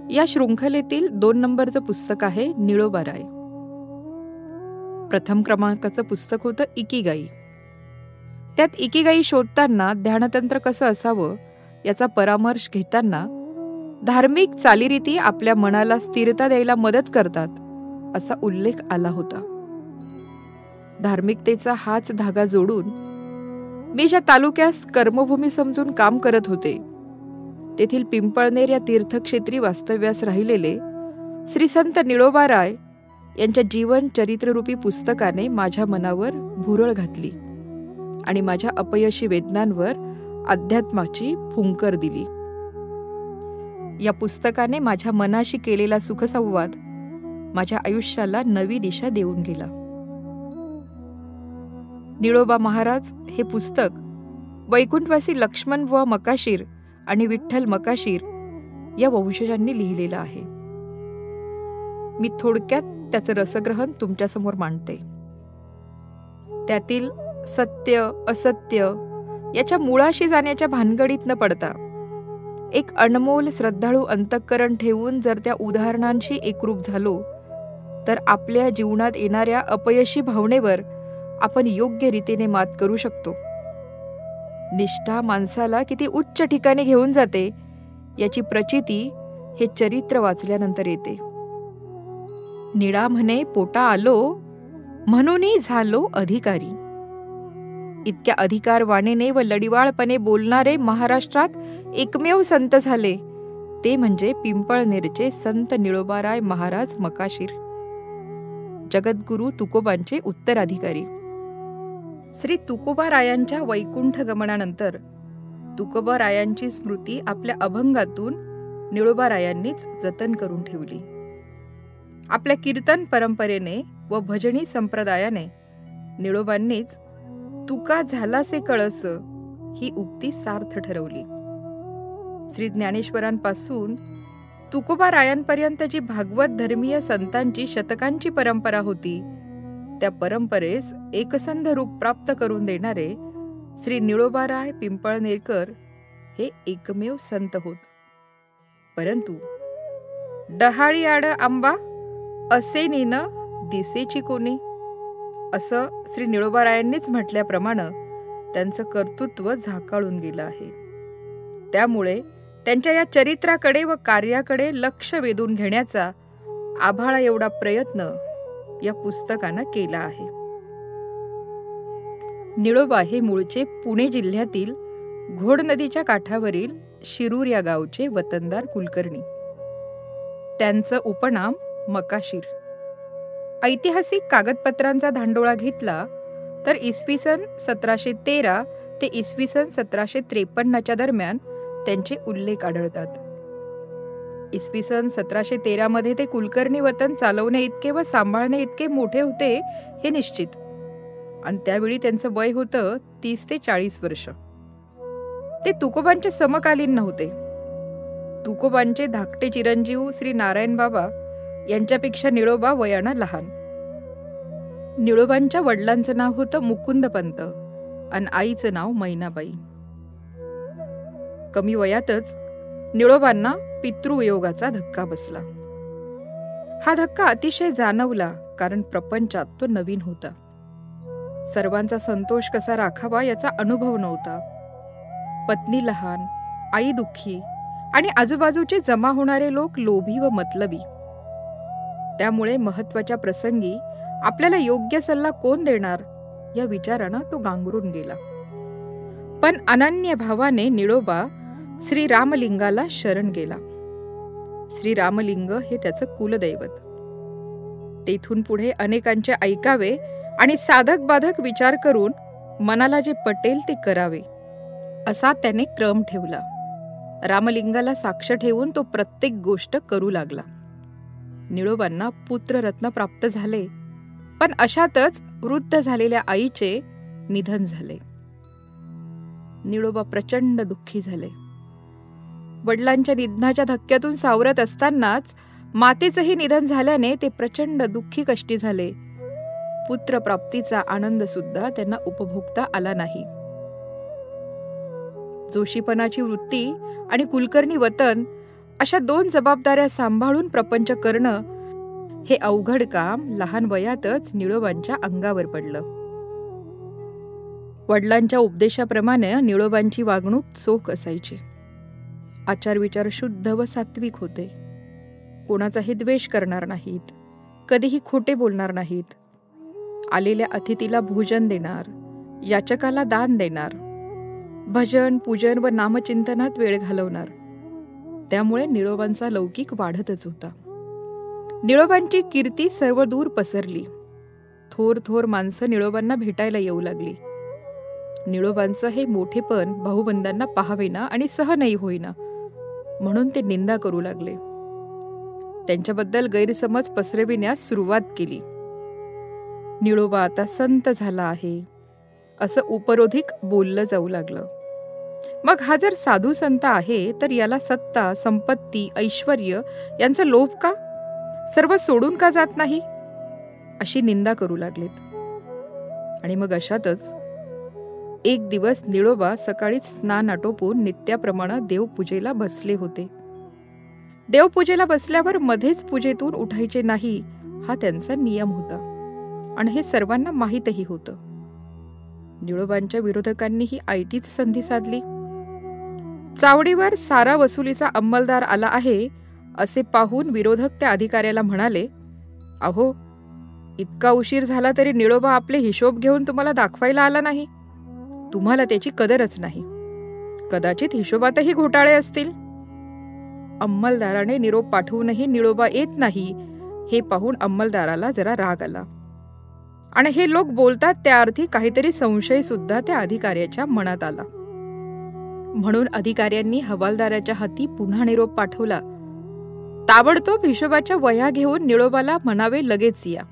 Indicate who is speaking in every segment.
Speaker 1: या शृंखलेतील 2 नंबरचं पुस्तक आहे निळोबा राय. प्रथम क्रमांकाचं पुस्तक होतं इकिगाई. त्यात इकिगाई शोधताना ध्यानतंत्र कसं असावं याचा परामर्श घेताना धार्मिक चालीरीती आपल्या मनाला स्थिरता द्यायला मदत करतात असा उल्लेख आला होता. धार्मिकतेचा हाच धागा जोडून मी ज्या तालुक्यास कर्मभूमी समजून काम करत होते तेथील पिंपळनेर या तीर्थक्षेत्री वास्तव्यास राहिलेले श्री संत निळोबा राय यांच्या जीवन चरित्ररूपी पुस्तकाने माझ्या मनावर भुरळ घातली आणि माझ्या अपयशी वेदनांवर अध्यात्माची फुंकर दिली. या पुस्तकाने माझ्या मनाशी केलेला सुखसंवाद माझ्या आयुष्याला नवी दिशा देऊन गेला. निळोबा महाराज हे पुस्तक वैकुंठवासी लक्ष्मणबुवा मकाशीर आणि विठ्ठल मकाशीर या वंशजांनी लिहिलेलं आहे. मी थोडक्यात त्याचं रसग्रहण तुमच्यासमोर मांडते. त्यातील सत्य असत्य याच्या मुळाशी जाण्याच्या भानगडीत न पडता एक अनमोल श्रद्धाळू अंतःकरण ठेवून जर त्या उदाहरणांशी एकरूप झालो तर आपल्या जीवनात येणाऱ्या अपयशी भावनेवर आपण योग्य रीतीने मात करू शकतो. निष्ठा माणसाला किती उच्च ठिकाणी घेऊन जाते याची प्रचिती हे चरित्र वाचल्यानंतर येते. निळा म्हणे पोटा आलो म्हणूनही झालो अधिकारी. इतक्या अधिकारवाणीने व लढिवाळपणे बोलणारे महाराष्ट्रात एकमेव संत झाले ते म्हणजे पिंपळनेरचे संत निळोबाराय महाराज मकाशीर, जगद्गुरू तुकोबांचे उत्तराधिकारी. श्री तुकोबारायांच्या वैकुंठ गमनानंतर तुकोबारायांची स्मृती आपल्या अभंगातून निळोबारायांनीच जतन करून ठेवली. आपल्या कीर्तन परंपरेने व भजनी संप्रदायाने निळोबांनीच तुका झालासे कळस ही उक्ती सार्थ ठरवली. श्री ज्ञानेश्वरांपासून तुकोबारायांपर्यंत जी भागवत धर्मीय संतांची शतकांची परंपरा होती त्या परंपरेस एकसंध रूप प्राप्त करून देणारे श्री निळोबाराय पिंपळनेरकर हे एकमेव संत होत. परंतु डहाळी आड आंबा असे नीन दिसेची कोणी असं श्री निळोबारायांनीच म्हटल्याप्रमाणे त्यांचं कर्तृत्व झाकाळून गेलं आहे. त्यामुळे त्यांच्या या चरित्राकडे व कार्याकडे लक्ष वेधून घेण्याचा आभाळा एवढा प्रयत्न या पुस्तकानं केला आहे. निळोबा हे मूळचे पुणे जिल्ह्यातील घोड नदीच्या काठावरील शिरूर या गावचे वतनदार कुलकर्णी. त्यांचं उपनाम मकाशीर. ऐतिहासिक कागदपत्रांचा धांडोळा घेतला तर इसवी सन 1713 ते इसवी सन 1753 दरम्यान त्यांचे उल्लेख आढळतात. इसवी सन 1713 मध्ये ते कुलकर्णी वतन चालवणे इतके व सांभाळणे इतके मोठे होते हे निश्चित, आणि त्यावेळी त्यांचं वय होतं 30 ते 40 वर्ष. ते तुकोबांचे समकालीन नव्हते. तुकोबांचे धाकटे चिरंजीव श्री नारायण बाबा यांच्यापेक्षा निळोबा वयानं लहान. निळोबांच्या वडिलांचं नाव होतं मुकुंदपंत आणि आईचं नाव मैनाबाई. कमी वयातच निळोबांना पितृवियोगाचा धक्का बसला. हा धक्का अतिशय जाणवला कारण प्रपंचात तो नवीन होता. सर्वांचा संतोष कसा राखावा याचा अनुभव नव्हता. पत्नी लहान, आई दुःखी आणि आजूबाजूचे जमा होणारे लोक लोभी व मतलबी. त्यामुळे महत्वाच्या प्रसंगी आपल्याला योग्य सल्ला कोण देणार या विचारानं तो गांगरून गेला. पण अनन्य भावाने निळोबा श्री रामलिंगाला शरण गेला. श्री रामलिंग हे त्याचं कुलदैवत. तेथून पुढे अनेकांचे ऐकावे आणि साधक बाधक विचार करून मनाला जे पटेल ते करावे असा त्याने क्रम ठेवला. रामलिंगाला साक्ष ठेवून तो प्रत्येक गोष्ट करू लागला. निळोबांना पुत्ररत्न प्राप्त झाले, पण अशातच वृद्ध झालेल्या आईचे निधन झाले. निळोबा प्रचंड दुःखी झाले. वडिलांच्या निधनाच्या धक्क्यातून सावरत असतानाच मातेचंही निधन झाल्याने ते प्रचंड दुःखी कष्टी झाले. पुत्रप्राप्तीचा आनंद सुद्धा त्यांना उपभोगता आला नाही. जोशीपणाची वृत्ती आणि कुलकर्णी वतन अशा 2 जबाबदाऱ्या सांभाळून प्रपंच करणं हे अवघड काम लहान वयातच निळोबांच्या अंगावर पडलं. वडिलांच्या उपदेशाप्रमाणे निळोबांची वागणूक चोख असायची. आचारविचार शुद्ध व सात्विक होते. कोणाचाही द्वेष करणार नाहीत, कधीही खोटे बोलणार नाहीत. आलेल्या अतिथीला भोजन देणार, याचकाला दान देणार, भजन पूजन व नामचिंतनात वेळ घालवणार. त्यामुळे निळोबांचा लौकिक वाढतच होता. निळोबांची कीर्ती सर्व दूर पसरली. थोर थोर माणसं निळोबांना भेटायला येऊ लागली. निळोबांचं हे मोठेपण भाऊबंदांना पाहावेना आणि सहनही होईना, म्हणून ते निंदा करू लागले. त्यांच्याबद्दल गैरसमज पसरविण्यास सुरुवात केली. निळोबा आता संत झाला आहे असं उपरोधिक बोललं जाऊ लागलं. मग हा जर साधू संत आहे तर याला सत्ता, संपत्ती, ऐश्वर्य यांचा लोभ का? सर्व सोडून का जात नाही? अशी निंदा करू लागलेत. आणि मग अशातच एक दिवस निळोबा सकाळीच स्नान आटोपून नित्याप्रमाणे देवपूजेला बसले होते. देवपूजेला बसल्यावर मध्येच पूजेतून उठायचे नाही हा त्यांचा नियम होता आणि हे सर्वांना माहीतही होतं. निळोबांच्या विरोधकांनी ही आयतीच संधी साधली. चावडीवर सारा वसुलीचा अंमलदार आला आहे असे पाहून विरोधक त्या अधिकाऱ्याला म्हणाले, अहो, इतका उशीर झाला तरी निळोबा आपले हिशोब घेऊन तुम्हाला दाखवायला आला नाही. तुम्हाला त्याची कदरच नाही. कदाचित हिशोबातही घोटाळे असतील. अंमलदाराने निरोप पाठवूनही निळोबा येत नाही हे पाहून अंमलदाराला जरा राग आला आणि हे लोक बोलतात त्या अर्थी काहीतरी संशय सुद्धा त्या अधिकाऱ्याच्या मनात आला. म्हणून अधिकाऱ्यांनी हवालदाराच्या हाती पुन्हा निरोप पाठवला. ताबडतोब हिशोबाच्या वह्या घेऊन निळोबाला म्हणावे लगेच या.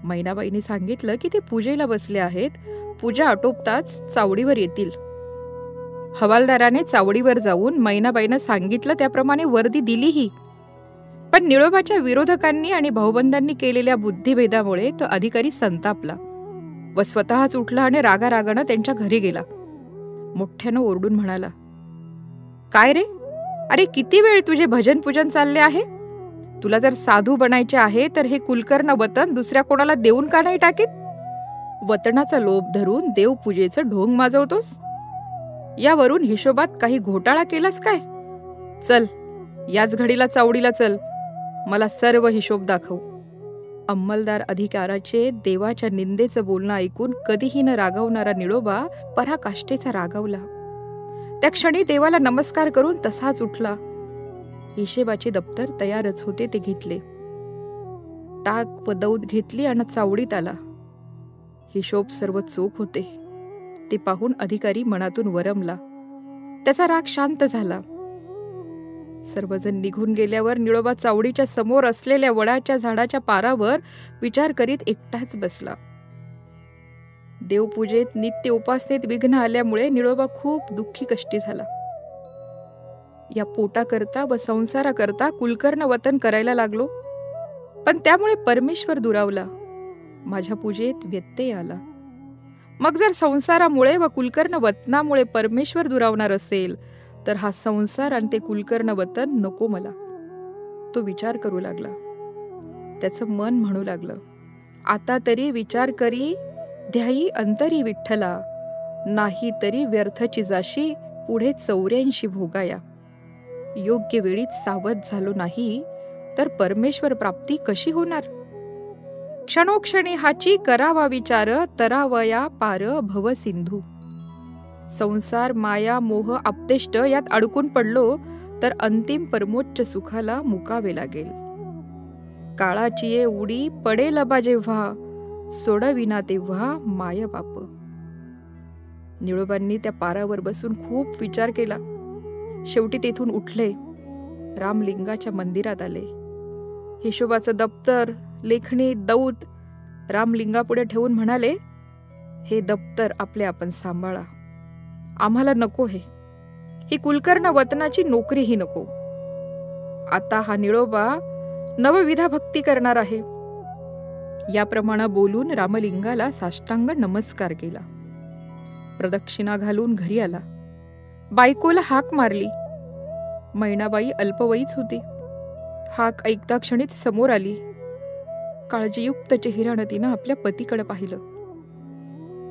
Speaker 1: मैनाबाईंनी सांगितलं की ते पूजेला बसले आहेत, पूजा आटोपताच चावडीवर येतील. हवालदाराने चावडीवर जाऊन मैनाबाईंना सांगितलं त्याप्रमाणे वर्दी दिलीही. पण निळोबाच्या विरोधकांनी आणि भाऊबंदांनी केलेल्या बुद्धिभेदामुळे तो अधिकारी संतापला व स्वतःच उठला आणि रागारागानं त्यांच्या घरी गेला. मोठ्यानं ओरडून म्हणाला, काय रे, अरे किती वेळ तुझे भजन पूजन चालले आहे? तुला जर साधू बनायचे आहे तर हे कुलकर्ण वतन दुसऱ्या कोणाला देऊन का नाही टाकीत? वतनाचा लोभ धरून देवपूजेचं ढोंग माजवतोस. यावरून हिशोबात काही घोटाळा केलास काय? चल, याच घडीला चावडीला चल, मला सर्व हिशोब दाखव. अंमलदार अधिकाराचे देवाच्या निंदेचं बोलणं ऐकून कधीही न रागावणारा निळोबा पराकाष्ठेचा रागावला. त्या क्षणी देवाला नमस्कार करून तसाच उठला. हिशेबाचे दप्तर तयारच होते ते घेतले. टाक व दौत घेतली आणि चावडीत आला. हिशोब सर्व चोख होते. ते पाहून अधिकारी मनातून वरमला. त्याचा राग शांत झाला. सर्वजण निघून गेल्यावर निळोबा चावडीच्या समोर असलेल्या वडाच्या झाडाच्या पारावर विचार करीत एकटाच बसला. देवपूजेत नित्य उपासनेत विघ्न आल्यामुळे निळोबा खूप दुःखी कष्टी झाला. या पोटाकरता व संसाराकरता कुलकर्ण वतन करायला लागलो, पण त्यामुळे परमेश्वर दुरावला. माझ्या पूजेत व्यत्यय आला. मग जर संसारामुळे व कुलकर्ण वतनामुळे परमेश्वर दुरावणार असेल तर हा संसार आणि ते कुलकर्ण वतन नको मला. तो विचार करू लागला. त्याचं मन म्हणू लागलं, आता तरी विचार करी ध्यायी अंतरी विठ्ठला, नाही तरी व्यर्थची जाशी पुढे 84 भोगाया. योग्य वेळीच सावध झालो नाही तर परमेश्वर प्राप्ती कशी होणार? क्षणोक्षणी हाची करावा विचार, तरावया पार भव सिंधू. संसार, माया, मोह, आपतेष्ट यात अडकून पडलो तर अंतिम परमोच्च सुखाला मुकावे लागेल. काळाची ये उडी पडेल बा जेव्हा, सोडविना तेव्हा माय बाप. निळोबांनी त्या पारावर बसून खूप विचार केला. शेवटी तेथून उठले. रामलिंगाच्या मंदिरात आले. हिशोबाचं दप्तर, लेखणी, दौत रामलिंगापुढे ठेवून म्हणाले, हे दप्तर आपले आपण सांभाळा. आम्हाला नको ही कुलकर्ण वतनाची नोकरीही नको. आता हा निळोबा नवविधा भक्ती करणार आहे. याप्रमाणे बोलून रामलिंगाला साष्टांग नमस्कार केला. प्रदक्षिणा घालून घरी आला. बायकोला हाक मारली. मैनाबाई अल्पवयीच होती. हाक ऐकता क्षणीच समोर आली. काळजीयुक्त चेहऱ्यानं तिनं आपल्या पतीकडे पाहिलं.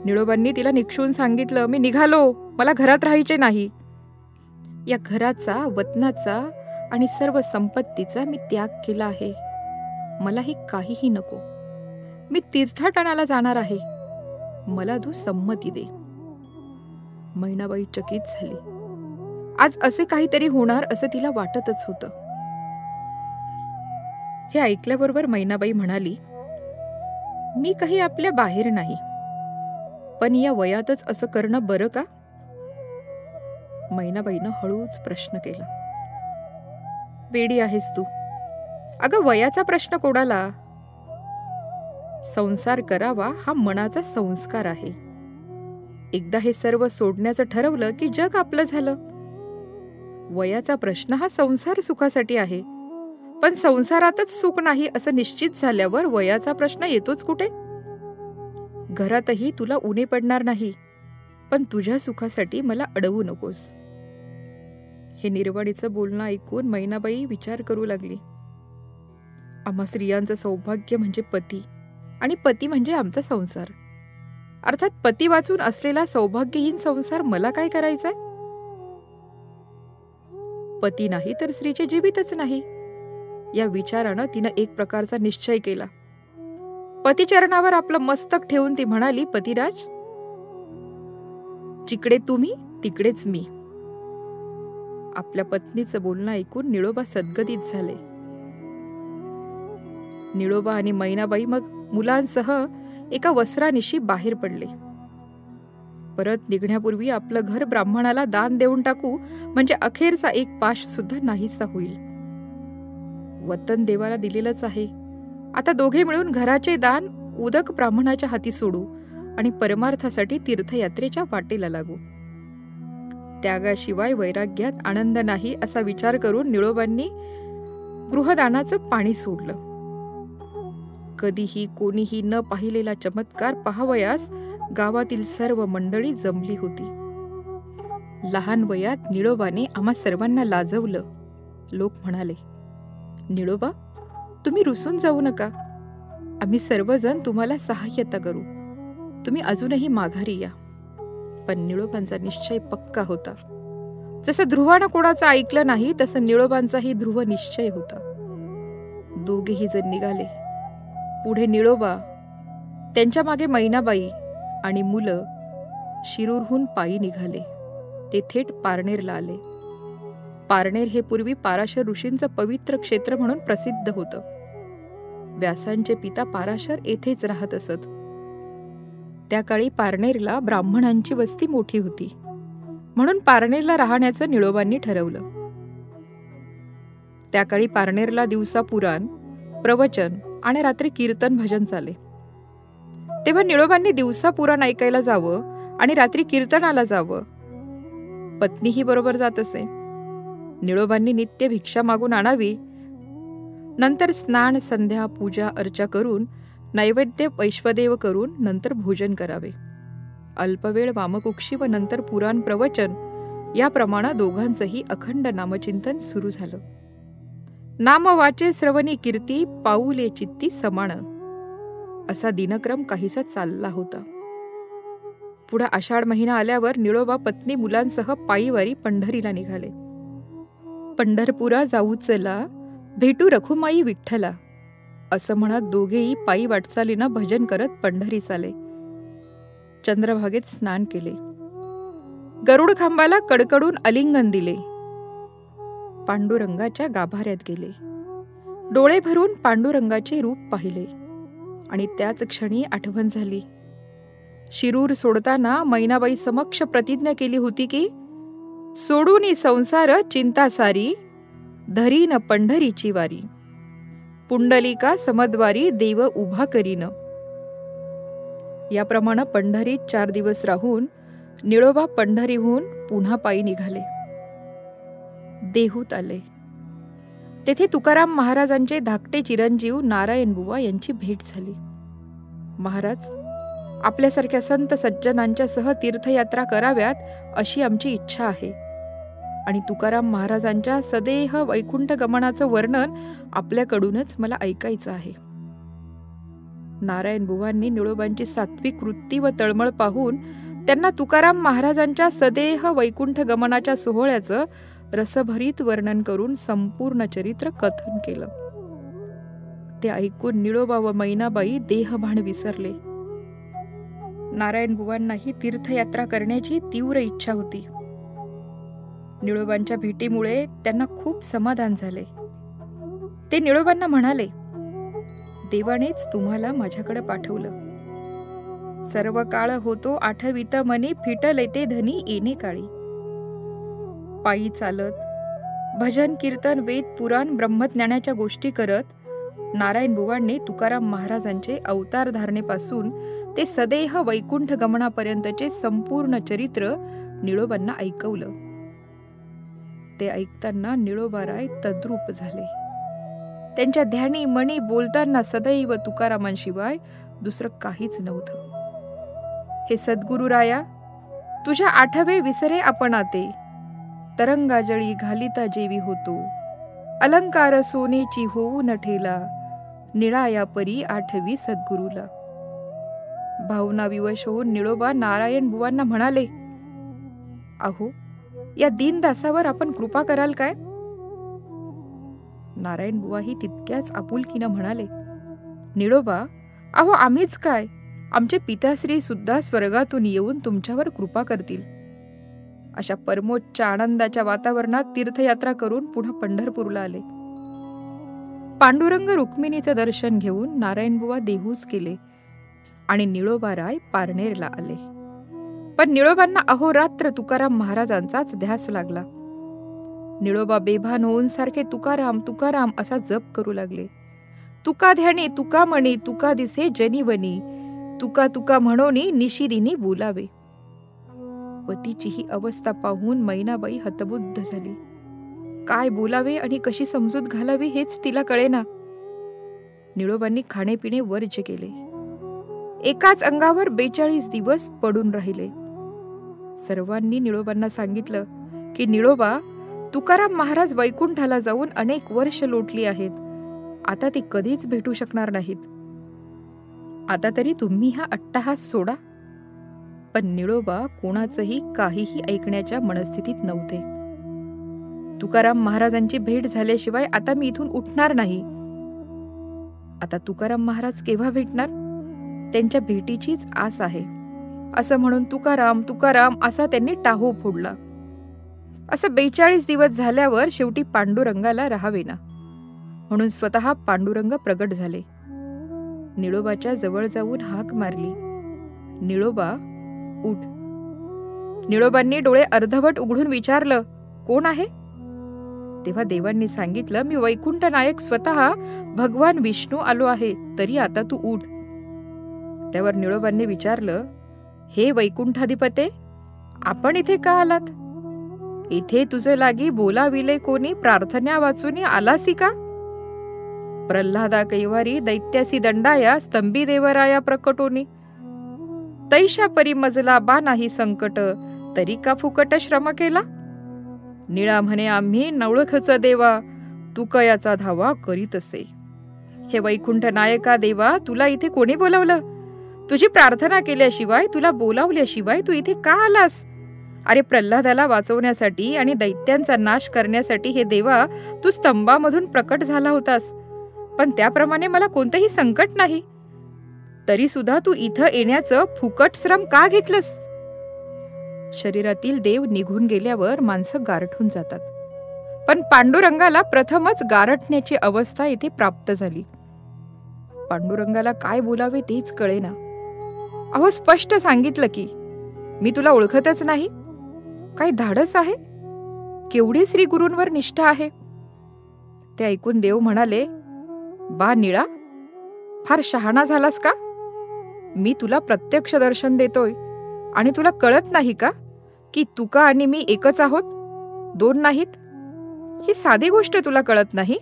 Speaker 1: निळोबांनी तिला निक्षून सांगितलं, मी निघालो, मला घरात राहायचे नाही. या घराचा, वतनाचा आणि सर्व संपत्तीचा मी त्याग केला आहे. मलाही काहीही नको. मी तीर्थाटनाला जाणार आहे. मला तू संमती दे. मैनाबाई चकित झाली. आज असे काहीतरी होणार असं तिला वाटतच होतं. हे ऐकल्याबरोबर मैनाबाई म्हणाली, मी काही आपल्या बाहेर नाही, पण या वयातच असं करणं बरं का? मैनाबाईनं हळूच प्रश्न केला. वेडी आहेस तू. अगं, वयाचा प्रश्न कोणाला? संसार करावा हा मनाचा संस्कार आहे. एकदा हे सर्व सोडण्याचं ठरवलं की जग आपलं झालं. वयाचा प्रश्न हा संसार सुखासाठी आहे, पण संसारातच सुख नाही असं निश्चित झाल्यावर वयाचा प्रश्न येतोच कुठे? घरातही तुला उणे पडणार नाही, पण तुझ्या सुखासाठी मला अडवू नकोस. हे निर्वाणीचं बोलणं ऐकून मैनाबाई विचार करू लागली. आम्हा स्त्रियांचं सौभाग्य म्हणजे पती, आणि पती म्हणजे आमचा संसार. अर्थात पती वाचून असलेला सौभाग्यहीन संसार मला काय करायचाय? पती नाही तर स्त्रीचे जीवितच नाही. या विचारानं तिनं एक प्रकारचा निश्चय केला. पतिचरणावर आपलं मस्तक ठेवून ती म्हणाली, पतिराज, जिकडे तुम्ही तिकडेच मी. आपल्या पत्नीचं बोलणं ऐकून निळोबा सद्गदित झाले. निळोबा आणि मैनाबाई मग मुलांसह एका वस्त्रानिशी बाहेर पडले. परत निघण्यापूर्वी आपलं घर ब्राह्मणाला दान देऊन टाकू, म्हणजे अखेरचा एक पाश सुद्धा नाहीसा होईल. वतन देवाला दिलेलंच आहे. आता दोघे मिळून घराचे दान उदक ब्राह्मणाच्या हाती सोडू आणि परमार्थासाठी तीर्थयात्रेच्या वाटेला लागू. त्यागाशिवाय वैराग्यात आनंद नाही असा विचार करून निळोबांनी गृहदानाचं पाणी सोडलं. कधीही कोणीही न पाहिलेला चमत्कार पाहावयास गावातील सर्व मंडळी जमली होती. लहान वयात निळोबाने आम्हा सर्वांना लाजवलं. लोक म्हणाले, निळोबा, तुम्ही रुसून जाऊ नका. आम्ही सर्वजण तुम्हाला सहाय्यता करू. तुम्ही अजूनही माघारी या. पण निळोबांचा निश्चय पक्का होता. जसं ध्रुवानं कोणाचं ऐकलं नाही, तसं निळोबांचाही ध्रुव निश्चय होता. दोघेही जण निघाले. पुढे निळोबा, त्यांच्या मागे मैनाबाई आणि मुलं शिरूरहून पायी निघाले. ते थेट पारनेरला आले. पारनेर हे पूर्वी पाराशर ऋषींचं पवित्र क्षेत्र म्हणून प्रसिद्ध होतं. व्यासांचे पिता पाराशर येथेच राहत असत. त्या काळी पारनेरला ब्राह्मणांची वस्ती मोठी होती, म्हणून पारनेरला राहण्याचं निळोबांनी ठरवलं. त्या काळी पारनेरला दिवसा पुराण, प्रवचन आणि रात्री कीर्तन भजन चाले. तेव्हा निळोबांनी दिवसा पुराण ऐकायला जावं आणि रात्री कीर्तनाला जावं. पत्नीही बरोबर जात असे. निळोबांनी नित्य भिक्षा मागून आणावी. नंतर स्नान, संध्या, पूजा अर्चा करून नैवेद्य वैश्वदेव करून नंतर भोजन करावे. अल्पवेळ वामकुक्षी व नंतर पुराण प्रवचन याप्रमाणे दोघांचंही अखंड नामचिंतन सुरू झालं. नाम वाचे श्रवणी कीर्ती, पाऊले चित्ती समान, असा दिनक्रम काहीसा चालला होता. पुढे आषाढ महिना आल्यावर निळोबा पत्नी मुलांसह पायीवारी पंढरीला निघाले. पंढरपुरा जाऊ चला, भेटू रखुमाई विठ्ठला, असं म्हणत दोघेही पायी वाटचालीनं भजन करत पंढरीस आले. चंद्रभागेत स्नान केले. गरुड खांबाला कडकडून आलिंगन दिले. पांडुरंगाच्या गाभाऱ्यात गेले. डोळे भरून पांडुरंगाचे रूप पाहिले आणि त्याच क्षणी आठवण झाली. शिरूर सोडताना मैनाबाई समक्ष प्रतिज्ञा केली होती की सोडूनी संसार चिंता सारी, धरीन पंढरीची वारी, पुंडलिका समद्वारी देव उभा करीन. याप्रमाणे पंढरीत 4 दिवस राहून निळोबा पंढरीहून पुन्हा पायी निघाले. देहूत आले. तेथे तुकाराम महाराजांचे धाकटे चिरंजीव नारायण बुवा यांची भेट झाली. महाराज, आपल्यासारख्या संत सज्जनांच्या सह तीर्थयात्रा कराव्यात अशी आमची इच्छा आहे. आणि तुकाराम महाराजांच्या सदेह वैकुंठ गमनाचं वर्णन आपल्याकडूनच मला ऐकायचं आहे. नारायण बुवांनी निळोबांची सात्विक वृत्ती व तळमळ पाहून त्यांना तुकाराम महाराजांच्या सदेह वैकुंठ गमनाच्या सोहळ्याचं रसभरीत वर्णन करून संपूर्ण चरित्र कथन केलं. ते ऐकून निळोबा व मैनाबाई देहभान विसरले. नारायण बुवांनाही तीर्थयात्रा करण्याची तीव्र इच्छा होती. निळोबांच्या भेटीमुळे त्यांना खूप समाधान झाले. ते निळोबांना म्हणाले, देवानेच तुम्हाला माझ्याकडे पाठवलं. सर्व काळ होतो आठवित मनी, फिटले ते धनी येणे काळी. पायी चालत भजन कीर्तन वेद पुराण ब्रह्मज्ञानाच्या गोष्टी करत नारायण बुवांनी तुकाराम महाराजांचे अवतार धारणेपासून ते सदेह वैकुंठ गमनापर्यंतचे संपूर्ण चरित्र निळोबांना ऐकवलं. ते ऐकताना निळोबाराय तद्रूप झाले. त्यांच्या ध्यानी मणी बोलताना सदैव तुकारामांशिवाय दुसरं काहीच नव्हतं. हे सद्गुरुराया, तुझ्या आठवे विसरे आपण आते, तरंगाजळी घालिता जेवी होतो, अलंकार सोनेची होऊ न ठेला, निळाया परी आठवी सद्गुरूला. भावना विवश होऊन निळोबा नारायण बुवांना म्हणाले, अहो, या दीनदासावर आपण कृपा कराल काय? नारायण बुवाही तितक्याच आपुलकीनं म्हणाले, निळोबा, अहो आम्हीच काय, आमचे पिताश्री सुद्धा स्वर्गातून येऊन तुमच्यावर कृपा करतील. अशा परमोच्च आनंदाच्या वातावरणात तीर्थयात्रा करून पुन्हा पंढरपूरला आले. पांडुरंग रुक्मिणीचं दर्शन घेऊन नारायणबुवा देहूस केले आणि निळोबाराय पारनेरला आले. पण निळोबांना अहोरात्र तुकाराम महाराजांचाच ध्यास लागला. निळोबा बेभान होऊन सारखे तुकाराम तुकाराम असा जप करू लागले. तुका ध्याने तुका म्हणे, तुका दिसे जनीवनी, तुका तुका म्हणोनी निशिदिनी बोलावे. पतीची ही अवस्था पाहून मैनाबाई हतबुद्ध झाली. काय बोलावे आणि कशी समजूत घालावी हेच तिला कळेना. निळोबांनी खाणेपिणे वर्ज्य केले. एकाच अंगावर 42 दिवस पडून राहिले. सर्वांनी निळोबांना सांगितलं की निळोबा, तुकाराम महाराज वैकुंठाला जाऊन अनेक वर्ष लोटली आहेत. आता ते कधीच भेटू शकणार नाहीत. आता तरी तुम्ही हा अट्टहास सोडा. पण निळोबा कोणाचंही काहीही ऐकण्याच्या मनस्थितीत नव्हते. तुकाराम महाराजांची भेट झाल्याशिवाय आता मी इथून उठणार नाही. आता तुकाराम महाराज केव्हा भेटणार? त्यांच्या भेटीचीच आस आहे, असं म्हणून तुकाराम तुकाराम असा त्यांनी टाहो फोडला. असं 42 दिवस झाल्यावर शेवटी पांडुरंगाला राहावेना, म्हणून स्वतः पांडुरंग प्रगट झाले. निळोबाच्या जवळ जाऊन हाक मारली, निळोबा उठ. निळोबांनी डोळे अर्धवट उघडून विचारलं, कोण आहे? तेव्हा देवांनी सांगितलं, मी वैकुंठ नायक स्वतः भगवान विष्णू आलो आहे, तरी आता तू उठ. त्यावर निळोबांनी विचारलं, हे वैकुंठाधिपते, आपण इथे का आलात? इथे तुझे लागी बोलाविले कोणी, प्रार्थना वाचून आलासी का? प्रल्हादा कैवारी दैत्यासी दंडाया, स्तंभी देवराया प्रकटोनी, तैशा परी मजला बा नाही संकट, तरी का फुकट श्रम केला? निळा म्हणे आम्ही नवळखच देवा, तू कयाचा धावा करीत असे. हे वैकुंठ नायका देवा, तुला इथे कोणी बोलावलं? तुझी प्रार्थना केल्याशिवाय, तुला बोलावल्याशिवाय तू इथे का आलास? अरे, प्रल्हादाला वाचवण्यासाठी आणि दैत्यांचा नाश करण्यासाठी हे देवा तू स्तंभामधून प्रकट झाला होतास. पण त्याप्रमाणे मला कोणतेही संकट नाही. तरी सुद्धा तू इथं येण्याचं फुकट श्रम का घेतलंस? शरीरातील देव निघून गेल्यावर माणसं गारठून जातात, पण पांडुरंगाला प्रथमच गारठण्याची अवस्था इथे प्राप्त झाली. पांडुरंगाला काय बोलावे तेच कळेना. अहो, स्पष्ट सांगितलं की मी तुला ओळखतच नाही. काय धाडस आहे? केवढी श्री गुरूंवर निष्ठा आहे. ते ऐकून देव म्हणाले, बा निळा, फार शहाणा झालास का? मी तुला प्रत्यक्ष दर्शन देतोय आणि तुला कळत नाही का की तुका आणि मी एकच आहोत, दोन नाहीत? ही साधी गोष्ट तुला कळत नाही?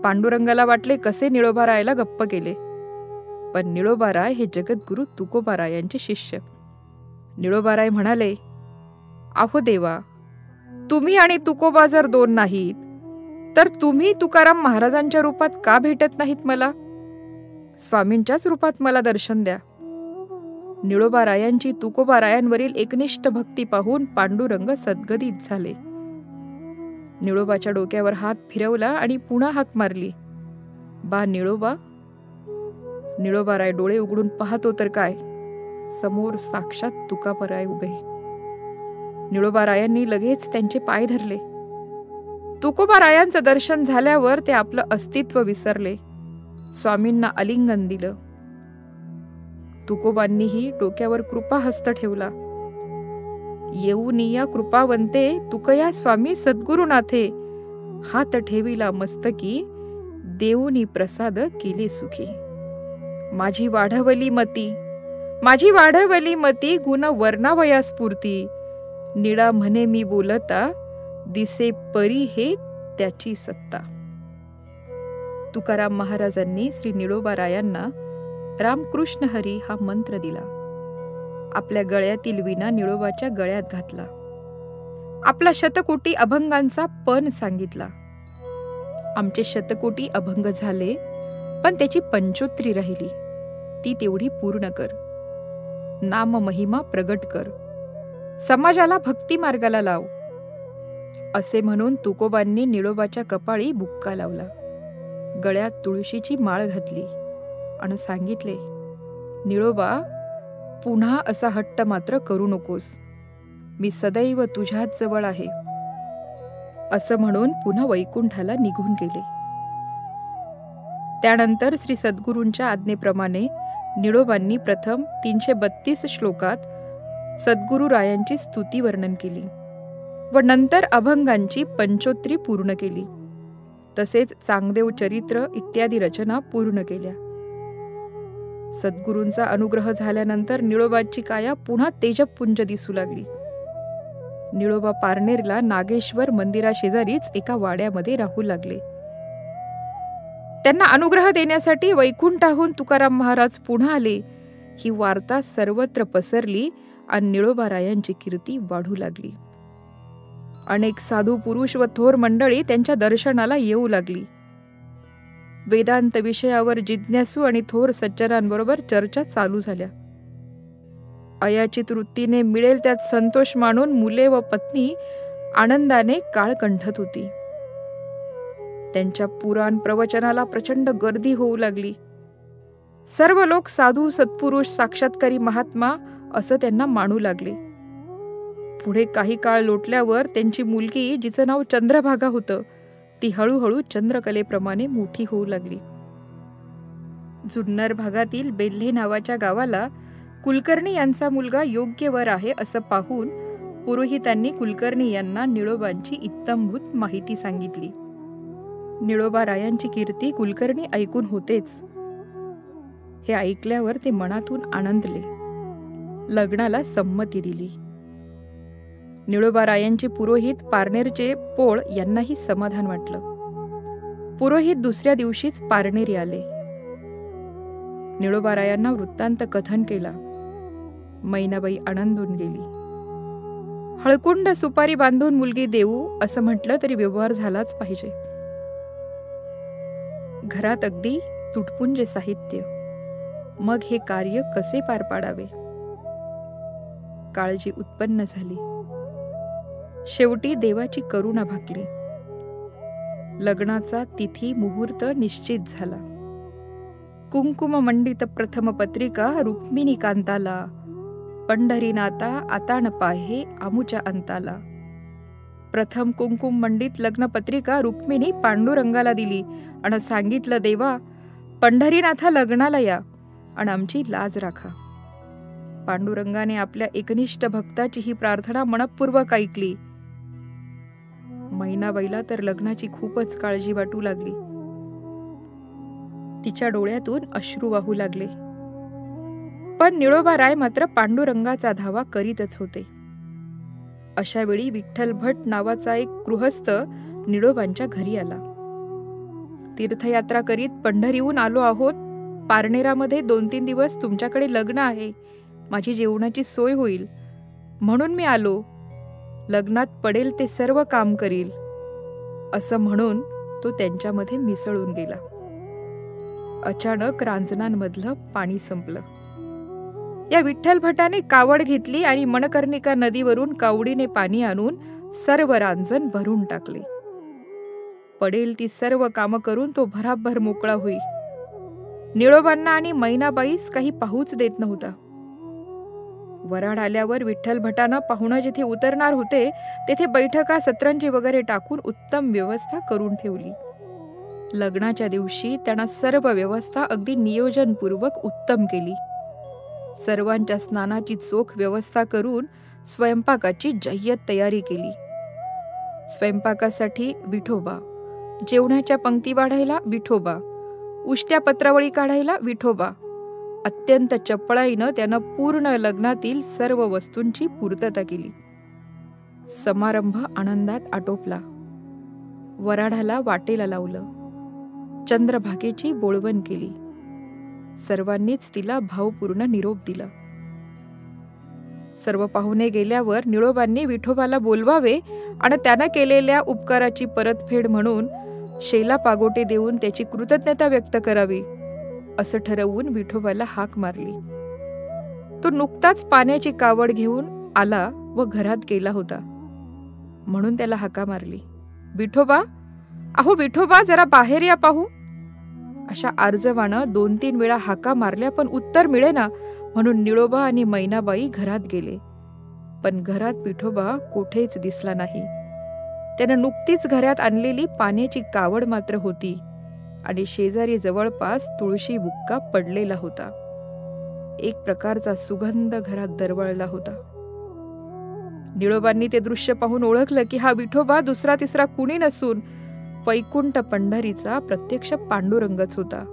Speaker 1: पांडुरंगाला वाटले कसे निळोबारायाला गप्प केले. पण निळोबाराय हे जगद्गुरु तुकोबारायांचे शिष्य. निळोबाराय म्हणाले, अहो देवा, तुम्ही आणि तुकोबा जर दोन नाहीत, तर तुम्ही तुकाराम महाराजांच्या रूपात का भेटत नाहीत मला? स्वामींच्याच रूपात मला दर्शन द्या. निळोबारायांची तुकोबारायांवरील एकनिष्ठ भक्ती पाहून पांडुरंग सद्गदित झाले. निळोबाच्या डोक्यावर हात फिरवला आणि पुन्हा हाक मारली, बा निळोबा. निळोबाराय डोळे उघडून पाहतो तर काय, समोर साक्षात तुकाबाराय उभे. निळोबारायांनी लगेच त्यांचे पाय धरले. तुकोबारायांचं दर्शन झाल्यावर ते आपलं अस्तित्व विसरले. स्वामींना आलिंगन दिलं. तुकोबांनीही डोक्यावर कृपाहस्त ठेवला. येऊनिया कृपावंते तुकया स्वामी सद्गुरुनाथे, हात ठेविला मस्तकी देऊनी प्रसाद केले सुखी. माझी वाढवली मती गुण वर्णावया स्फूर्ती, निळा म्हणे मी बोलता दिसे परी हे त्याची सत्ता. तुकाराम महाराजांनी श्री निळोबारायांना रामकृष्ण हरी हा मंत्र दिला. आपल्या गळ्यातील विणा निळोबाच्या गळ्यात घातला. आपला शतकोटी अभंगांचा पण सांगितला. आमचे शतकोटी अभंग झाले, पण त्याची पंचोत्री राहिली. ती तेवढी पूर्ण कर. नाम महिमा प्रगट कर. समाजाला भक्ती मार्गाला लाव. असे म्हणून तुकोबांनी निळोबाच्या कपाळी बुक्का लावला. गळ्यात तुळशीची माळ घातली आणि सांगितले, निळोबा, पुन्हा असा हट्ट मात्र करू नकोस. मी सदैव तुझ्याच जवळ आहे. असं म्हणून पुन्हा वैकुंठाला निघून गेले. त्यानंतर श्री सद्गुरूंच्या आज्ञेप्रमाणे निळोबांनी प्रथम 332 श्लोकात सद्गुरुरायांची स्तुती वर्णन केली व नंतर अभंगांची पंचोत्री पूर्ण केली. तसेच चांगदेव चरित्र इत्यादी रचना पूर्ण केल्या. सद्गुरूंचा अनुग्रह झाल्यानंतर निळोबाची काया पुन्हा तेजपुंज दिसू लागली. निळोबा पारनेरला नागेश्वर मंदिराशेजारीच एका वाड्यामध्ये राहू लागले. त्यांना अनुग्रह देण्यासाठी वैकुंठाहून तुकाराम महाराज पुन्हा आले. ही वार्ता सर्वत्र पसरली आणि निळोबारायांची कीर्ती वाढू लागली. अनेक साधू पुरुष व थोर मंडळी त्यांच्या दर्शनाला येऊ लागली. वेदांत विषयावर जिज्ञासू आणि थोर सज्जनांबरोबर चर्चा चालू झाल्या. अयाचित वृत्तीने मिळेल त्यात संतोष मानून मुले व पत्नी आनंदाने काळ कंठत होती. त्यांच्या पुराण प्रवचनाला प्रचंड गर्दी होऊ लागली. सर्व लोक साधू सत्पुरुष साक्षात्कारी महात्मा असं त्यांना मानू लागले. पुढे काही काळ लोटल्यावर त्यांची मुलगी, जिचं नाव चंद्रभागा होतं, ती हळूहळू चंद्रकलेप्रमाणे मोठी होऊ लागली. जुन्नर भागातील बेल्हे नावाच्या गावाला कुलकर्णी यांचा मुलगा योग्य वर आहे असं पाहून पुरोहितांनी कुलकर्णी यांना निळोबांची इत्तंभूत माहिती सांगितली. निळोबारायांची कीर्ती कुलकर्णी ऐकून होतेच. हे ऐकल्यावर ते मनातून आनंदले. लग्नाला संमती दिली. निळोबारायांचे पुरोहित पारनेरचे पोळ यांनाही समाधान वाटलं. पुरोहित दुसऱ्या दिवशीच पारनेरी आले. निळोबारायांना वृत्तांत कथन केला. मैनाबाई आनंदून गेली. हळकुंड सुपारी बांधून मुलगी देऊ असं म्हटलं तरी व्यवहार झालाच पाहिजे. घरात अगदी तुटपुंज साहित्य. मग हे कार्य कसे पार पाडावे? काळजी उत्पन्न झाली. शेवटी देवाची करुणा भागली. लग्नाचा तिथी मुहूर्त निश्चित झाला. कुंकुम मंडित प्रथम पत्रिका रुक्मिणी कांताला, पंढरीनाथा आता न पाहे आमुच्या अंताला. प्रथम कुंकुम मंडित लग्न पत्रिका रुक्मिणी पांडुरंगाला दिली आणि सांगितलं, देवा, पंढरीनाथा लग्नाला या आणि आमची लाज राखा. पांडुरंगाने आपल्या एकनिष्ठ भक्ताची ही प्रार्थना मनपूर्वक ऐकली. मैनाबाईला तर लग्नाची खूपच काळजी वाटू लागली. तिच्या डोळ्यातून अश्रू वाहू लागले. पण निळोबाराय मात्र पांडुरंगाचा धावा करीतच होते. अशा वेळी विठ्ठल भट नावाचा एक गृहस्थ निळोबांच्या घरी आला. तीर्थयात्रा करीत पंढरीहून आलो आहोत. पारनेरामध्ये 2-3 दिवस तुमच्याकडे लग्न आहे. माझी जेवणाची सोय होईल म्हणून मी आलो. लग्नात पडेल ते सर्व काम करील, असं म्हणून तो त्यांच्यामध्ये मिसळून गेला. अचानक रांजणांमधलं पाणी संपलं. या विठ्ठल भटाने कावड घेतली आणि मणकर्णिका नदीवरून कावडीने पाणी आणून सर्व रांजण भरून टाकले. पडेल ती सर्व कामं करून तो भराभर मोकळा होई. निळोबांना आणि मैनाबाईस काही पाहूच देत नव्हता. वराड आल्यावर विठ्ठल भटानं पाहुणं जिथे उतरणार होते तेथे बैठका, सतरंजी वगैरे टाकून उत्तम व्यवस्था करून ठेवली. लग्नाच्या दिवशी त्यानं सर्व व्यवस्था अगदी नियोजनपूर्वक उत्तम केली. सर्वांच्या स्नानाची चोख व्यवस्था करून स्वयंपाकाची जय्यत तयारी केली. स्वयंपाकासाठी विठोबा, जेवणाच्या पंक्ती वाढायला विठोबा, उष्ट्या पत्रावळी काढायला विठोबा. अत्यंत चपळाईनं त्यानं पूर्ण लग्नातील सर्व वस्तूंची पूर्तता केली. समारंभ आनंदात आटोपला. वराडाला वाटेला लावलं. चंद्रभागेची बोळवण केली. सर्वांनीच तिला भावपूर्ण निरोप दिला. सर्व पाहुणे गेल्यावर निळोबांनी विठोबाला बोलवावे आणि त्यानं केलेल्या उपकाराची परतफेड म्हणून शेला पागोटे देऊन त्याची कृतज्ञता व्यक्त करावी, असं ठरवून विठोबाला हाक मारली. तो नुकताच पाण्याची कावड घेऊन आला व घरात गेला होता, म्हणून त्याला हाका मारली. विठोबा, अहो विठोबा, जरा बाहेर या पाहू. अशा आर्जवानं 2-3 वेळा हाका मारल्या, पण उत्तर मिळेना, म्हणून निळोबा आणि मैनाबाई घरात गेले. पण घरात विठोबा कोठेच दिसला नाही. त्यानं नुकतीच घरात आणलेली पाण्याची कावड मात्र होती आणि शेजारी जवळपास तुळशी बुक्का पडलेला होता. एक प्रकारचा सुगंध घरात दरवळला होता. निळोबांनी ते दृश्य पाहून ओळखलं की हा विठोबा दुसरा तिसरा कुणी नसून वैकुंठ पंढरीचा प्रत्यक्ष पांडुरंगच होता.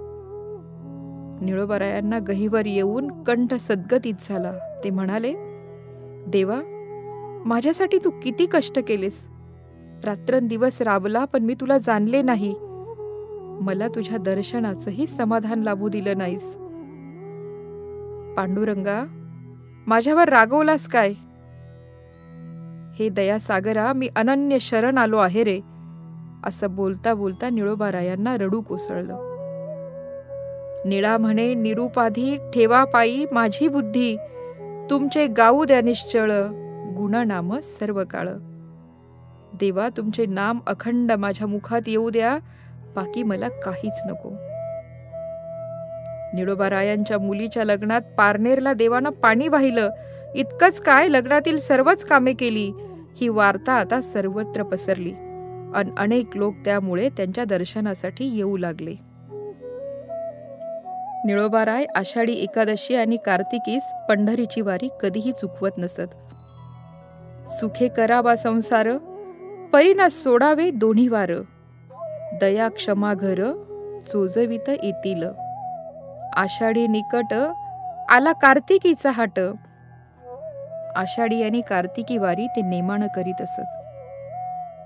Speaker 1: निळोबारायांना गहिवर येऊन कंठ सद्गतीत झाला. ते म्हणाले, देवा, माझ्यासाठी तू किती कष्ट केलेस. रात्रंदिवस राबला, पण मी तुला जाणले नाही. मला तुझ्या दर्शनाचंही समाधान लाभू दिलं नाहीस. पांडुरंगा, माझ्यावर रागवलास काय? हे दयासागरा, मी अनन्य शरण आलो आहे रे. असं बोलता बोलता निळोबारायांना रडू कोसळलं. निळा म्हणे, निरुपाधी ठेवा पायी माझी बुद्धी, तुमचे गाऊ द्या निश्चळ, गुणनाम सर्व काळ. देवा, तुमचे नाम अखंड माझ्या मुखात येऊ द्या, बाकी मला काहीच नको. निळोबारायांच्या मुलीच्या लग्नात पारनेरला देवानं पाणी वाहिलं. इतकंच काय, लग्नातील सर्वच कामे केली. ही वार्ता आता सर्वत्र पसरली आणि अनेक लोक त्यामुळे त्यांच्या दर्शनासाठी येऊ लागले. निळोबाराय आषाढी एकादशी आणि कार्तिकीस पंढरीची वारी कधीही चुकवत नसत. सुखे करावा संसार, परीना सोडावे दोन्ही वार, दया क्षमा घर चोजवित येतील. आषाढी निकट आला कार्तिकीचा हाट. आषाढी आणि कार्तिकी वारी ते नेमानं करीत असत.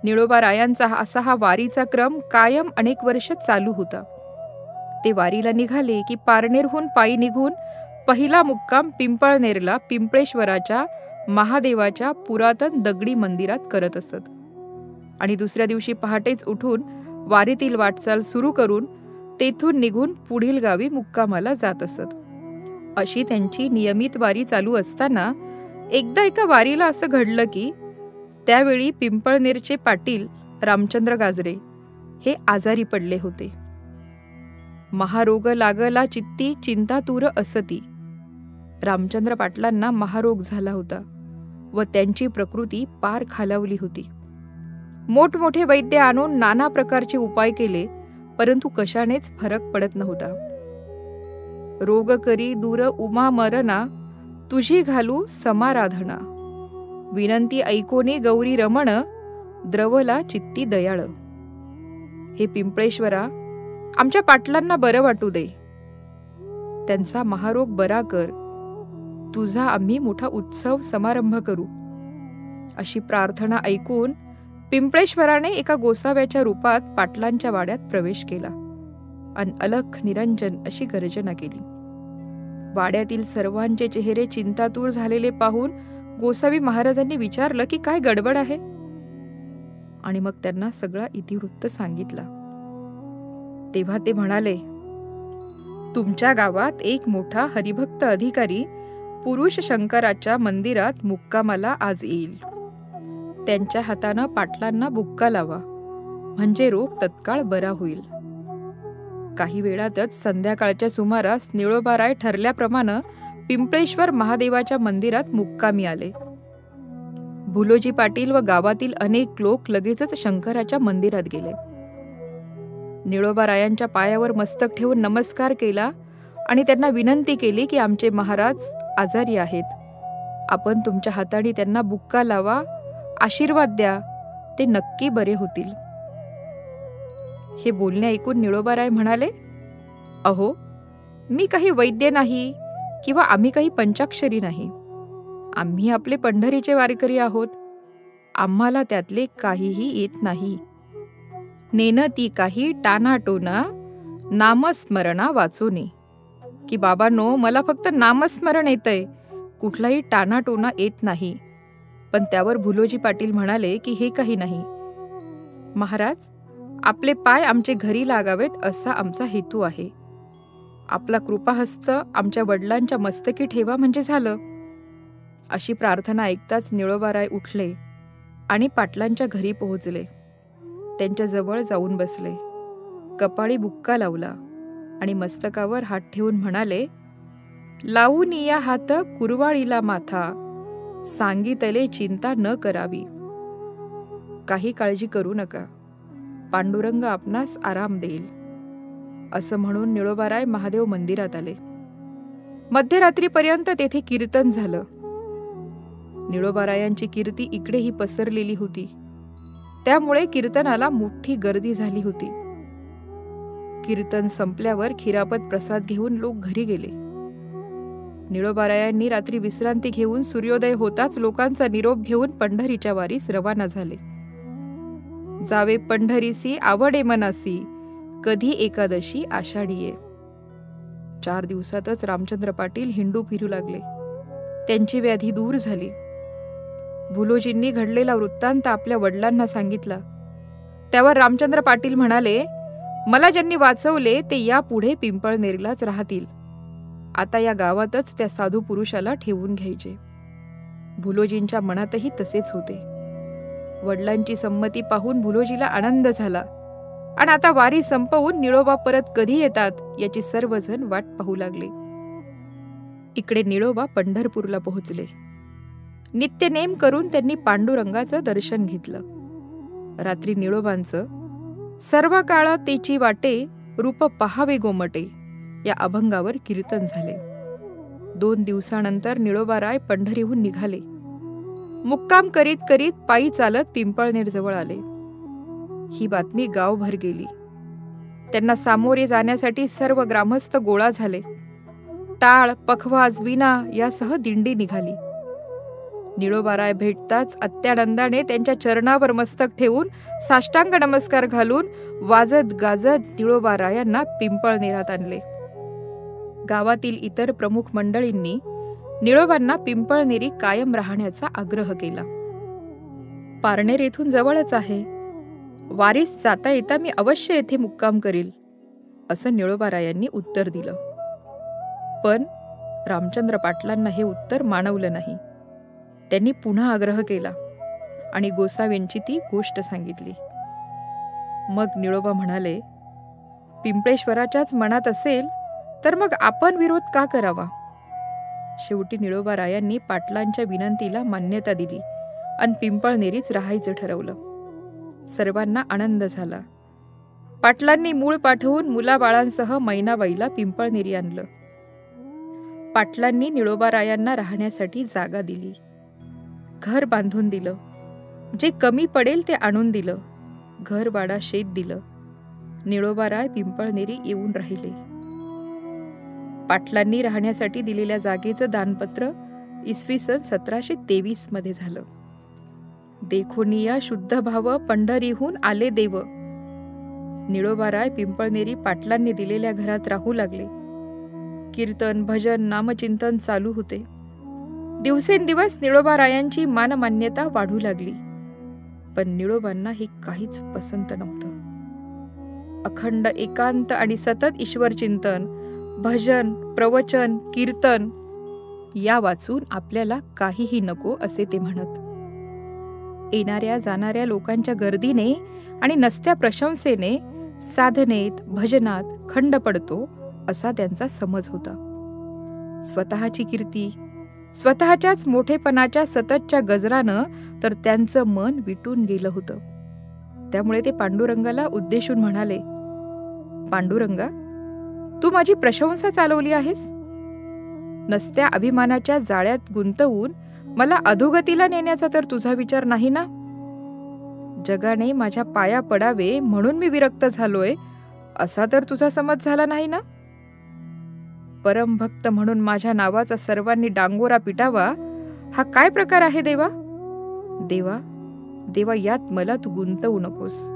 Speaker 1: निळोबारायांचा असा हा वारीचा क्रम कायम अनेक वर्ष चालू होता. ते वारीला निघाले की पारनेरहून पायी निघून पहिला मुक्काम पिंपळनेरला पिंपळेश्वराच्या महादेवाच्या पुरातन दगडी मंदिरात करत असत आणि दुसऱ्या दिवशी पहाटेच उठून वारीतील वाटचाल सुरू करून तेथून निघून पुढील गावी मुक्कामाला जात असत. अशी त्यांची नियमित वारी चालू असताना एकदा एका वारीला असं घडलं की त्यावेळी पिंपळनेरचे पाटील रामचंद्र गाजरे हे आजारी पडले होते. महारोग लागला चित्ती चिंतातूर असती. रामचंद्र पाटलांना महारोग झाला होता व त्यांची प्रकृती पार खालावली होती. मोठमोठे वैद्य आणून नाना प्रकारचे उपाय केले, परंतु कशानेच फरक पडत नव्हता. रोग करी दूर उमा मरणा, तुझी घालू समाराधना, विनंती ऐकोनी गौरी रमण, द्रवला चित्ती दयाळ. हे पिंपळेश्वरा, आमच्या पाटलांना बरं वाटू दे. त्यांचा महारोग बरा कर. तुझा आम्ही मोठा उत्सव समारंभ करू. अशी प्रार्थना ऐकून पिंपळेश्वराने एका गोसाव्याच्या रूपात पाटलांच्या वाड्यात प्रवेश केला आणि अलख निरंजन अशी गर्जना केली. वाड्यातील सर्वांचे चेहरे चिंतातूर झालेले पाहून गोसावी महाराजांनी विचारलं की काय गडबड आहे, आणि मग त्यांना सगळा इतिवृत्त सांगितला. तेव्हा ते म्हणाले, तुमच्या गावात एक मोठा हरिभक्त अधिकारी पुरुष शंकराच्या मंदिरात मुक्कामाला आज येईल. त्यांच्या हातानं पाटलांना बुक्का लावा, म्हणजे रोग तत्काळ बरा होईल. काही वेळातच संध्याकाळच्या सुमारास निळोबाराय ठरल्याप्रमाणे पिंपळेश्वर महादेवाच्या मंदिरात मुक्कामी आले. भुलोजी पाटील व गावातील अनेक लोक लगेचच शंकराच्या मंदिरात गेले. निळोबारायांच्या पायावर मस्तक ठेवून नमस्कार केला आणि त्यांना विनंती केली की आमचे महाराज आजारी आहेत, आपण तुमच्या हाताने त्यांना बुक्का लावा, आशीर्वाद द्या, ते नक्की बरे होतील. हे बोलणे ऐकून निळोबाराय म्हणाले, अहो, मी काही वैद्य नाही किंवा आम्ही काही पंचाक्षरी नाही. आम्ही आपले पंढरीचे वारकरी आहोत. आम्हाला त्यातले काहीही येत नाही. नेन ती काही टानाटोना नामस्मरणा वाचोनी. की बाबांनो, मला फक्त नामस्मरण येतंय, कुठलाही टानाटोना येत नाही. पण त्यावर भुलोजी पाटील म्हणाले की हे काही नाही महाराज, आपले पाय आमचे घरी लागावेत असा आमचा हेतू आहे. आपला कृपाहस्त आमच्या वडिलांच्या मस्तकी ठेवा म्हणजे झालं. अशी प्रार्थना ऐकताच निळोबाराय उठले आणि पाटलांच्या घरी पोहोचले. त्यांच्या जवळ जाऊन बसले, कपाळी बुक्का लावला आणि मस्तकावर हात ठेवून म्हणाले, लावून या हात कुरवाळीला माथा, सांगितले चिंता न करावी. काही काळजी करू नका, पांडुरंग आपणास आराम देईल. असं म्हणून निळोबाराय महादेव मंदिरात आले. मध्यरात्रीपर्यंत तेथे कीर्तन झालं. निळोबारायांची कीर्ती इकडेही पसरलेली होती, त्यामुळे कीर्तनाला मोठी गर्दी झाली होती. कीर्तन संपल्यावर खिरापत प्रसाद घेऊन लोक घरी गेले. निळोबारायांनी रात्री विश्रांती घेऊन सूर्योदय होताच लोकांचा निरोप घेऊन पंढरीच्या वारीस रवाना झाले. जावे पंढरीसी आवडे मनासी, कधी एकादशी आषाढीये. 4 दिवसातच रामचंद्र पाटील हिंडू फिरू लागले. त्यांची व्याधी दूर झाली. भुलोजींनी घडलेला वृत्तांत आपल्या वडिलांना सांगितला. त्यावर रामचंद्र पाटील म्हणाले, मला ज्यांनी वाचवले ते यापुढे पिंपळनेरलाच राहतील. आता या गावातच त्या साधू पुरुषाला ठेवून घ्यायचे. भुलोजींच्या मनातही तसेच होते. वडिलांची संमती पाहून भुलोजीला आनंद झाला आणि आता वारी संपवून निळोबा परत कधी येतात याची सर्वजण वाट पाहू लागले. इकडे निळोबा पंढरपूरला पोहोचले. नित्यनेम करून त्यांनी पांडुरंगाचं दर्शन घेतलं. रात्री निळोबांचं सर्व काळ तेची वाटे, रूप पहावे गोमटे या अभंगावर कीर्तन झाले. 2 दिवसानंतर निळोबाराय पंढरीहून निघाले. मुक्काम करीत करीत पायी चालत पिंपळनेर जवळ आले. ही बातमी गावभर गेली. त्यांना सामोरे जाण्यासाठी सर्व ग्रामस्थ गोळा झाले. टाळ, पखवाज, विना यासह दिंडी निघाली. निळोबाराय भेटताच अत्यानंदाने त्यांच्या चरणावर मस्तक ठेवून साष्टांग नमस्कार घालून वाजत गाजत निळोबारायांना पिंपळनेरात आणले. गावातील इतर प्रमुख मंडळींनी निळोबांना पिंपळनेरी कायम राहण्याचा आग्रह केला. पारनेर येथून जवळच आहे, वारीस जाता येता मी अवश्य येथे मुक्काम करील, असं निळोबारायांनी उत्तर दिलं. पण रामचंद्र पाटलांना हे उत्तर मानवलं नाही. त्यांनी पुन्हा आग्रह केला आणि गोसावींची ती गोष्ट सांगितली. मग निळोबा म्हणाले, पिंपळेश्वराच्याच मनात असेल तर मग आपण विरोध का करावा. शेवटी निळोबारायांनी पाटलांच्या विनंतीला मान्यता दिली आणि पिंपळनेरीच राहायचं ठरवलं. सर्वांना आनंद झाला. पाटलांनी मूळ पाठवून मुलाबाळांसह मैनाबाईला पिंपळनेरी आणलं. पाटलांनी निळोबारायांना राहण्यासाठी जागा दिली, घर बांधून दिलं, जे कमी पडेल ते आणून दिलं, घरवाडा शेत दिलं. निळोबाराय पिंपळनेरी येऊन राहिले. पाटलांनी राहण्यासाठी दिलेल्या जागेचं दानपत्र इसवी सन 1723 मध्ये झालं. देखोनिया शुद्ध भाव पंढरीहून आले देव. निळोबाराय पिंपळनेरी पाटलांनी दिलेल्या घरात राहू लागले. कीर्तन, भजन, नामचिंतन चालू होते. दिवसेंदिवस निळोबारायांची मानमान्यता वाढू लागली. पण निळोबांना हे काहीच पसंत नव्हतं. अखंड एकांत आणि सतत ईश्वर चिंतन, भजन, प्रवचन, कीर्तन या वाचून आपल्याला काहीही नको असे ते म्हणत. येणाऱ्या जाणाऱ्या लोकांच्या गर्दीने आणि नसत्या प्रशंसेने साधनेत, भजनात खंड पडतो असा त्यांचा समज होता. स्वतःची कीर्ती, स्वतःच्याच मोठेपणाच्या सततच्या गजरानं तर त्यांचं मन विटून गेलं होतं. त्यामुळे ते पांडुरंगाला उद्देशून म्हणाले, पांडुरंगा, तू माझी प्रशंसा चालवली आहेस. नसत्या अभिमानाच्या जाळ्यात गुंतवून मला अधोगतीला नेण्याचा तर तुझा विचार नाही ना? जगाने माझ्या पाया पडावे म्हणून मी विरक्त झालोय असा तर तुझा समज झाला नाही ना? परमभक्त म्हणून माझ्या नावाचा सर्वांनी डांगोरा पिटावा हा काय प्रकार आहे देवा? देवा देवा, यात मला तू गुंतवू नकोस.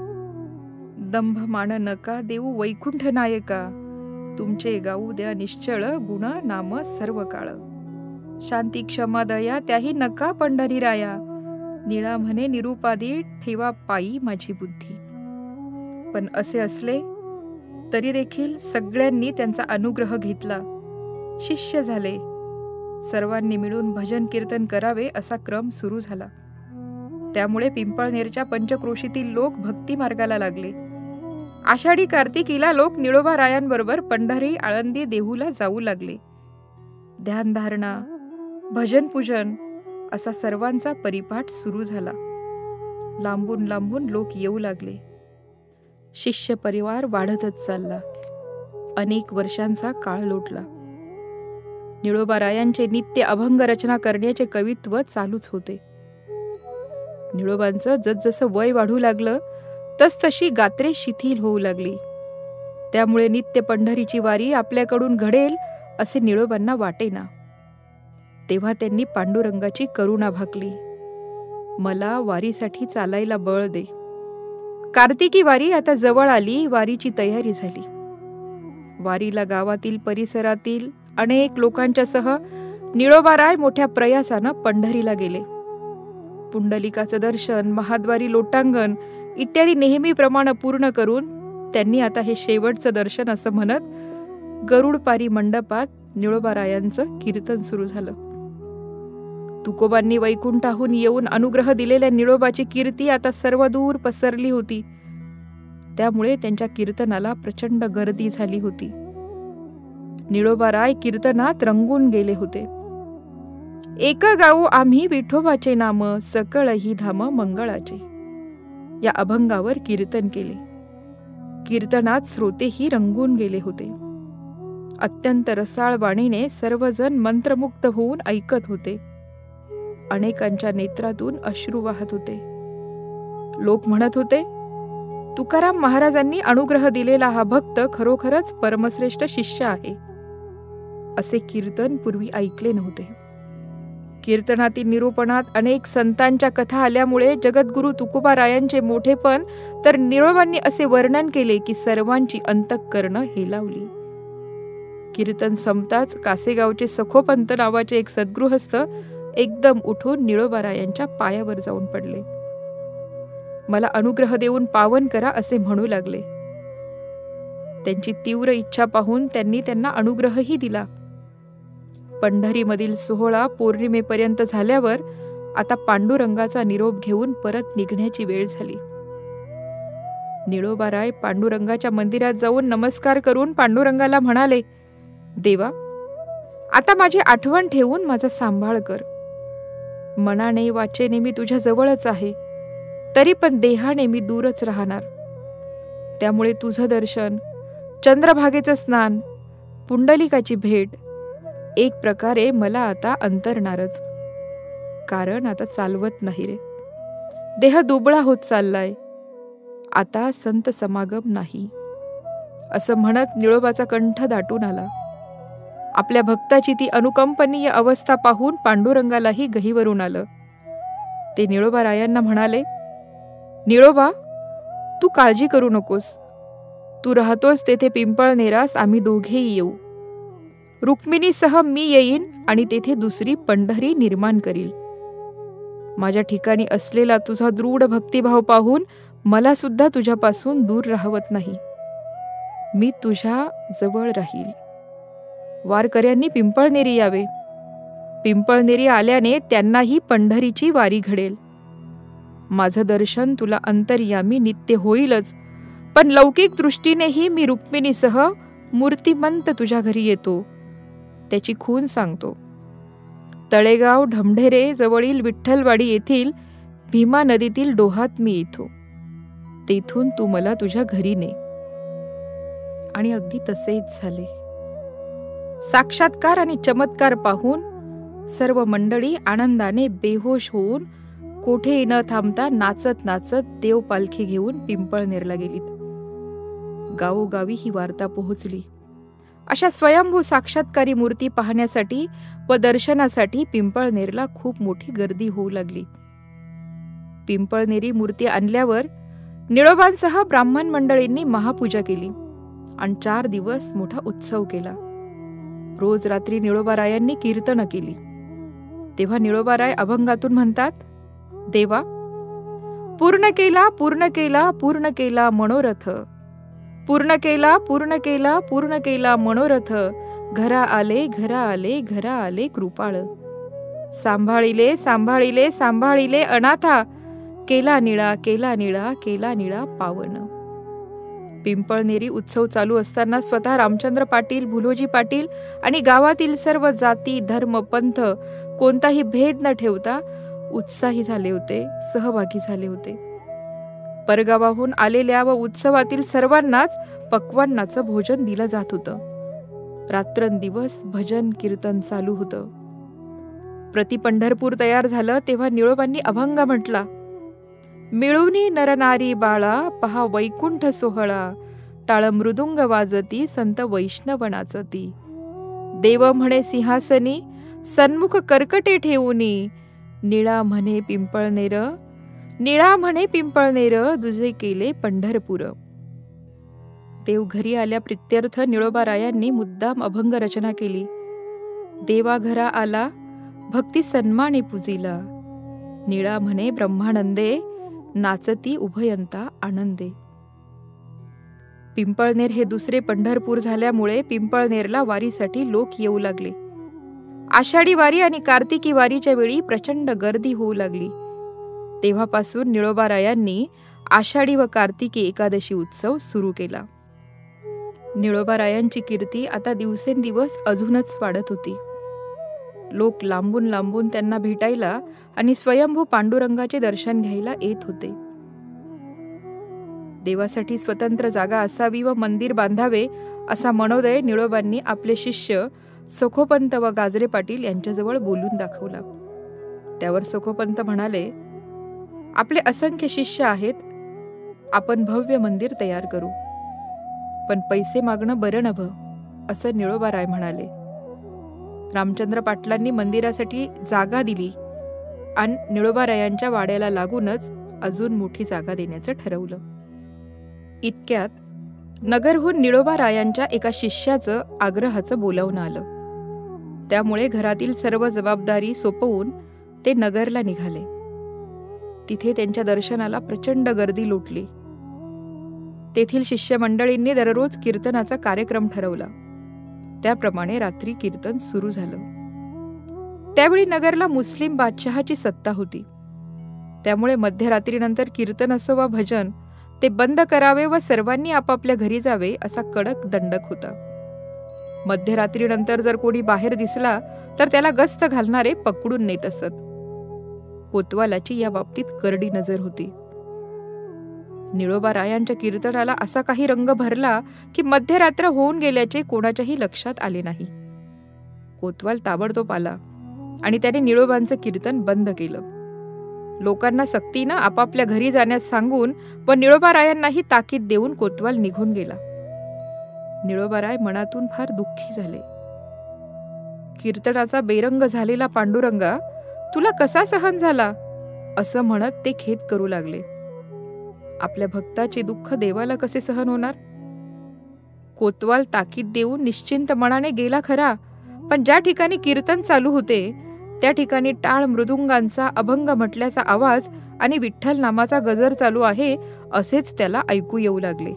Speaker 1: दंभ मान नका देऊ वैकुंठ नायका, तुमचे गाऊ द्या निश्चळ गुण नाम सर्व काळ. शांती क्षमा दया त्याही नका पंढरीराया, निळा म्हणे निरुपादी ठेवा पायी माझी बुद्धी. पण असे असले तरी देखील सगळ्यांनी त्यांचा अनुग्रह घेतला. शिष्य झाले. सर्वांनी मिळून भजन कीर्तन करावे असा क्रम सुरू झाला. त्यामुळे पिंपळनेरच्या पंचक्रोशीतील लोक भक्ती मार्गाला लागले. आषाढी कार्तिकीला लोक निळोबारायांबरोबर पंढरी, आळंदी, देहूला जाऊ लागले. ध्यानधारणा, भजन पूजन असा सर्वांचा परिपाठ सुरू झाला. लांबून लांबून लोक येऊ लागले. शिष्य परिवार वाढतच चालला. अनेक वर्षांचा काळ लोटला. निळोबारायांचे नित्य अभंग रचना करण्याचे कवित्व चालूच होते. निळोबांचं जसजसं वय वाढू लागलं तसतशी गात्रे शिथिल होऊ लागली. त्यामुळे नित्य पंढरीची वारी आपल्याकडून घडेल असे निळोबांना वाटेना. तेव्हा त्यांनी पांडुरंगाची करुणा भाकली. मला वारीसाठी चालायला बळ दे. कार्तिकी वारी आता जवळ आली. वारीची तयारी झाली. वारीला गावातील परिसरातील अनेक लोकांच्या सह निळोबाराय मोठ्या प्रयासानं पंढरीला गेले. पुंडलिकाचं दर्शन, महाद्वारी लोटांगण इत्यादी नेहमीप्रमाणे पूर्ण करून त्यांनी आता हे शेवटचं दर्शन असं म्हणत गरुडपारी मंडपात निळोबारायांचं कीर्तन सुरू झालं. तुकोबांनी वैकुंठाहून येऊन अनुग्रह दिलेल्या निळोबाची कीर्ती आता सर्वदूर पसरली होती. त्यामुळे त्यांच्या कीर्तनाला प्रचंड गर्दी झाली होती. निळोबाराय कीर्तनात रंगून गेले होते. एक गाऊ आम्ही विठोबाचे नाम, सकळ ही धाम मंगळाचे या अभंगावर कीर्तन केले. कीर्तनात श्रोतेही रंगून गेले होते. अत्यंत रसाळ वाणीने सर्वजण मंत्रमुग्ध होऊन ऐकत होते. अनेकांच्या नेत्रातून अश्रू वाहत होते. लोक म्हणत होते, तुकाराम महाराजांनी अनुग्रह दिलेला हा भक्त खरोखरच परमश्रेष्ठ शिष्य आहे. असे कीर्तन पूर्वी ऐकले नव्हते. कीर्तनातील निरूपणात अनेक संतांच्या कथा आल्यामुळे जगद्गुरु तुकोबारायांचे मोठेपण तर निळोबांनी असे वर्णन केले की सर्वांची अंतःकरणं हेलावली. कीर्तन संपताच कासेगावचे सखोपंत नावाचे एक सद्गृहस्थ एकदम उठून निळोबारायांच्या पायावर जाऊन पडले. मला अनुग्रह देऊन पावन करा असे म्हणू लागले. त्यांची तीव्र इच्छा पाहून त्यांनी त्यांना अनुग्रहही दिला. पंढरीमधील सोहळा पौर्णिमेपर्यंत झाल्यावर आता पांडुरंगाचा निरोप घेऊन परत निघण्याची वेळ झाली. निळोबाराय पांडुरंगाच्या मंदिरात जाऊन नमस्कार करून पांडुरंगाला म्हणाले, देवा, आता माझी आठवण ठेवून माझा सांभाळ कर. मनाने वाचेने मी तुझ्या जवळच आहे, तरी पण देहाने मी दूरच राहणार. त्यामुळे तुझं दर्शन, चंद्रभागेचं स्नान, पुंडलिकाची भेट एक प्रकारे मला आता अंतरणारच. कारण आता चालवत नाही रे. देह दुबळा होत चाललाय. आता संत समागम नाही. असं म्हणत निळोबाचा कंठ दाटून आला. आपल्या भक्ताची ती अनुकंपनीय अवस्था पाहून पांडुरंगालाही गहिवरून आलं. ते निळोबारायांना म्हणाले, निळोबा, तू काळजी करू नकोस. तू राहतोस तेथे पिंपळनेरास आम्ही दोघेही येऊ. रुक्मिणीसह मी येईन आणि तेथे दुसरी पंढरी निर्माण करील. माझ्या ठिकाणी असलेला तुझा दृढ भक्तिभाव पाहून मला सुद्धा तुझ्यापासून दूर राहवत नाही. मी तुझ्या जवळ राहील. वारकऱ्यांनी पिंपळनेरी यावे. पिंपळनेरी आल्याने त्यांनाही पंढरीची वारी घडेल. माझं दर्शन तुला अंतर्यामी नित्य होईलच, पण लौकिक दृष्टीनेही मी रुक्मिणीसह मूर्तिमंत तुझ्या घरी येतो. त्याची खूण सांगतो. तळेगाव ढमढेरे जवळील विठ्ठलवाडी येथील भीमा नदीतील डोहात मी येतो. तेथून तू मला तुझ्या घरी ने. आणि अगदी तसेच झाले. साक्षात्कार आणि चमत्कार पाहून सर्व मंडळी आनंदाने बेहोश होऊन कोठेही न थांबता नाचत नाचत देव पालखी घेऊन पिंपळनेरला गेलीत. गावोगावी ही वार्ता पोहोचली. अशा स्वयंभू साक्षात्कारी मूर्ती पाहण्यासाठी व दर्शनासाठी पिंपळनेरला खूप मोठी गर्दी होऊ लागली. पिंपळनेरी मूर्ती आणल्यावर निळोबांसह ब्राह्मण मंडळींनी महापूजा केली आणि 4 दिवस मोठा उत्सव केला. रोज रात्री निळोबारायांनी कीर्तनं केली. तेव्हा निळोबाराय अभंगातून म्हणतात, देवा पूर्ण केला पूर्ण केला पूर्ण केला मनोरथ, पूर्ण केला पूर्ण केला पूर्ण केला मनोरथ, घरा आले घरा आले घरा आले कृपाळ, सांभाळिले सांभाळिले सांभाळिले अनाथा, केला निळा केला निळा केला निळा पावन. पिंपळनेरी उत्सव चालू असताना स्वतः रामचंद्र पाटील, भुलोजी पाटील आणि गावातील सर्व जाती धर्म पंथ कोणताही भेद न ठेवता उत्साही झाले होते, सहभागी झाले होते. परगावाहून आलेल्या व उत्सवातील सर्वांनाच पक्वान्नाचं भोजन दिलं जात होतं. रात्रंदिवस भजन कीर्तन चालू होतं. प्रति पंढरपूर तयार झालं तेव्हा निळोबांनी अभंग म्हटला. मिळूनी नरनारी बाळा पहा वैकुंठ सोहळा, टाळ मृदुंग वाजती संत वैष्णव नाचती, देव म्हणे सिंहासनी सन्मुख कर्कटे ठेवूनी, निळा म्हणे पिंपळनेर निळा म्हणे पिंपळनेर दुजे केले पंढरपूर. देव घरी आल्या प्रित्यर्थ निळोबारायांनी मुद्दाम अभंग रचना केली. देवा घरा आला भक्ती सन्माने पूजिला, निळा म्हणे ब्रह्मानंदे नाचती उभयंता आनंदे. पिंपळनेर हे दुसरे पंढरपूर झाल्यामुळे पिंपळनेरला वारीसाठी लोक येऊ लागले. आषाढी वारी आणि कार्तिकी वारीच्या वेळी प्रचंड गर्दी होऊ लागली. तेव्हापासून निळोबारायांनी आषाढी व कार्तिकी एकादशी उत्सव सुरू केला. निळोबारायांची कीर्ती आता दिवसेंदिवस अजूनच वाढत होती. लोक लांबून लांबून त्यांना भेटायला आणि स्वयंभू पांडुरंगाचे दर्शन घ्यायला येत होते. देवासाठी स्वतंत्र जागा असावी व मंदिर बांधावे असा मनोदय निळोबांनी आपले शिष्य सखोपंत व गाजरे पाटील यांच्याजवळ बोलून दाखवला. त्यावर सखोपंत म्हणाले, आपले असंख्य शिष्य आहेत, आपण भव्य मंदिर तयार करू, पण पैसे मागणं बरं नव्ह, असं निळोबाराय म्हणाले. रामचंद्र पाटलांनी मंदिरासाठी जागा दिली आणि निळोबारायांच्या वाड्याला लागूनच अजून मोठी जागा देण्याचं ठरवलं. इतक्यात नगरहून निळोबारायांच्या एका शिष्याचं आग्रहाचं बोलावणं आलं. त्यामुळे घरातील सर्व जबाबदारी सोपवून ते नगरला निघाले. तिथे त्यांच्या दर्शनाला प्रचंड गर्दी लोटली. तेथील शिष्यमंडळींनी दररोज कीर्तनाचा कार्यक्रम ठरवला. त्याप्रमाणे रात्री कीर्तन सुरू झालं. त्यावेळी नगरला मुस्लिम बादशहाची सत्ता होती. त्यामुळे मध्यरात्रीनंतर कीर्तन असो वा भजन ते बंद करावे व सर्वांनी आपापल्या घरी जावे असा कडक दंडक होता. मध्यरात्रीनंतर जर कोणी बाहेर दिसला तर त्याला गस्त घालणारे पकडून नेत असत. कोतवालाची या बाबतीत करडी नजर होती. निळोबारायांच्या कीर्तनाला असा काही रंग भरला की मध्यरात्र होऊन गेल्याचे कोणाच्याही लक्षात आले नाही. कोतवाल ताबडतोब आला आणि त्याने निळोबांचं कीर्तन बंद केलं. लोकांना सक्तीनं आपापल्या घरी जाण्यास सांगून व निळोबारायांनाही ताकीद देऊन कोतवाल निघून गेला. निळोबाराय मनातून फार दुःखी झाले. कीर्तनाचा बेरंग झालेला पांडुरंगा, तुला कसा सहन झाला, असं म्हणत ते खेद करू लागले. आपल्या भक्ताचे दुःख देवाला कसे सहन होणार? कोतवाल ताकीद देऊन निश्चिंत मनाने गेला खरा, पण ज्या ठिकाणी कीर्तन चालू होते त्या ठिकाणी टाळ मृदुंगांचा अभंग म्हटल्याचा आवाज आणि विठ्ठल नामाचा गजर चालू आहे असेच त्याला ऐकू येऊ लागले.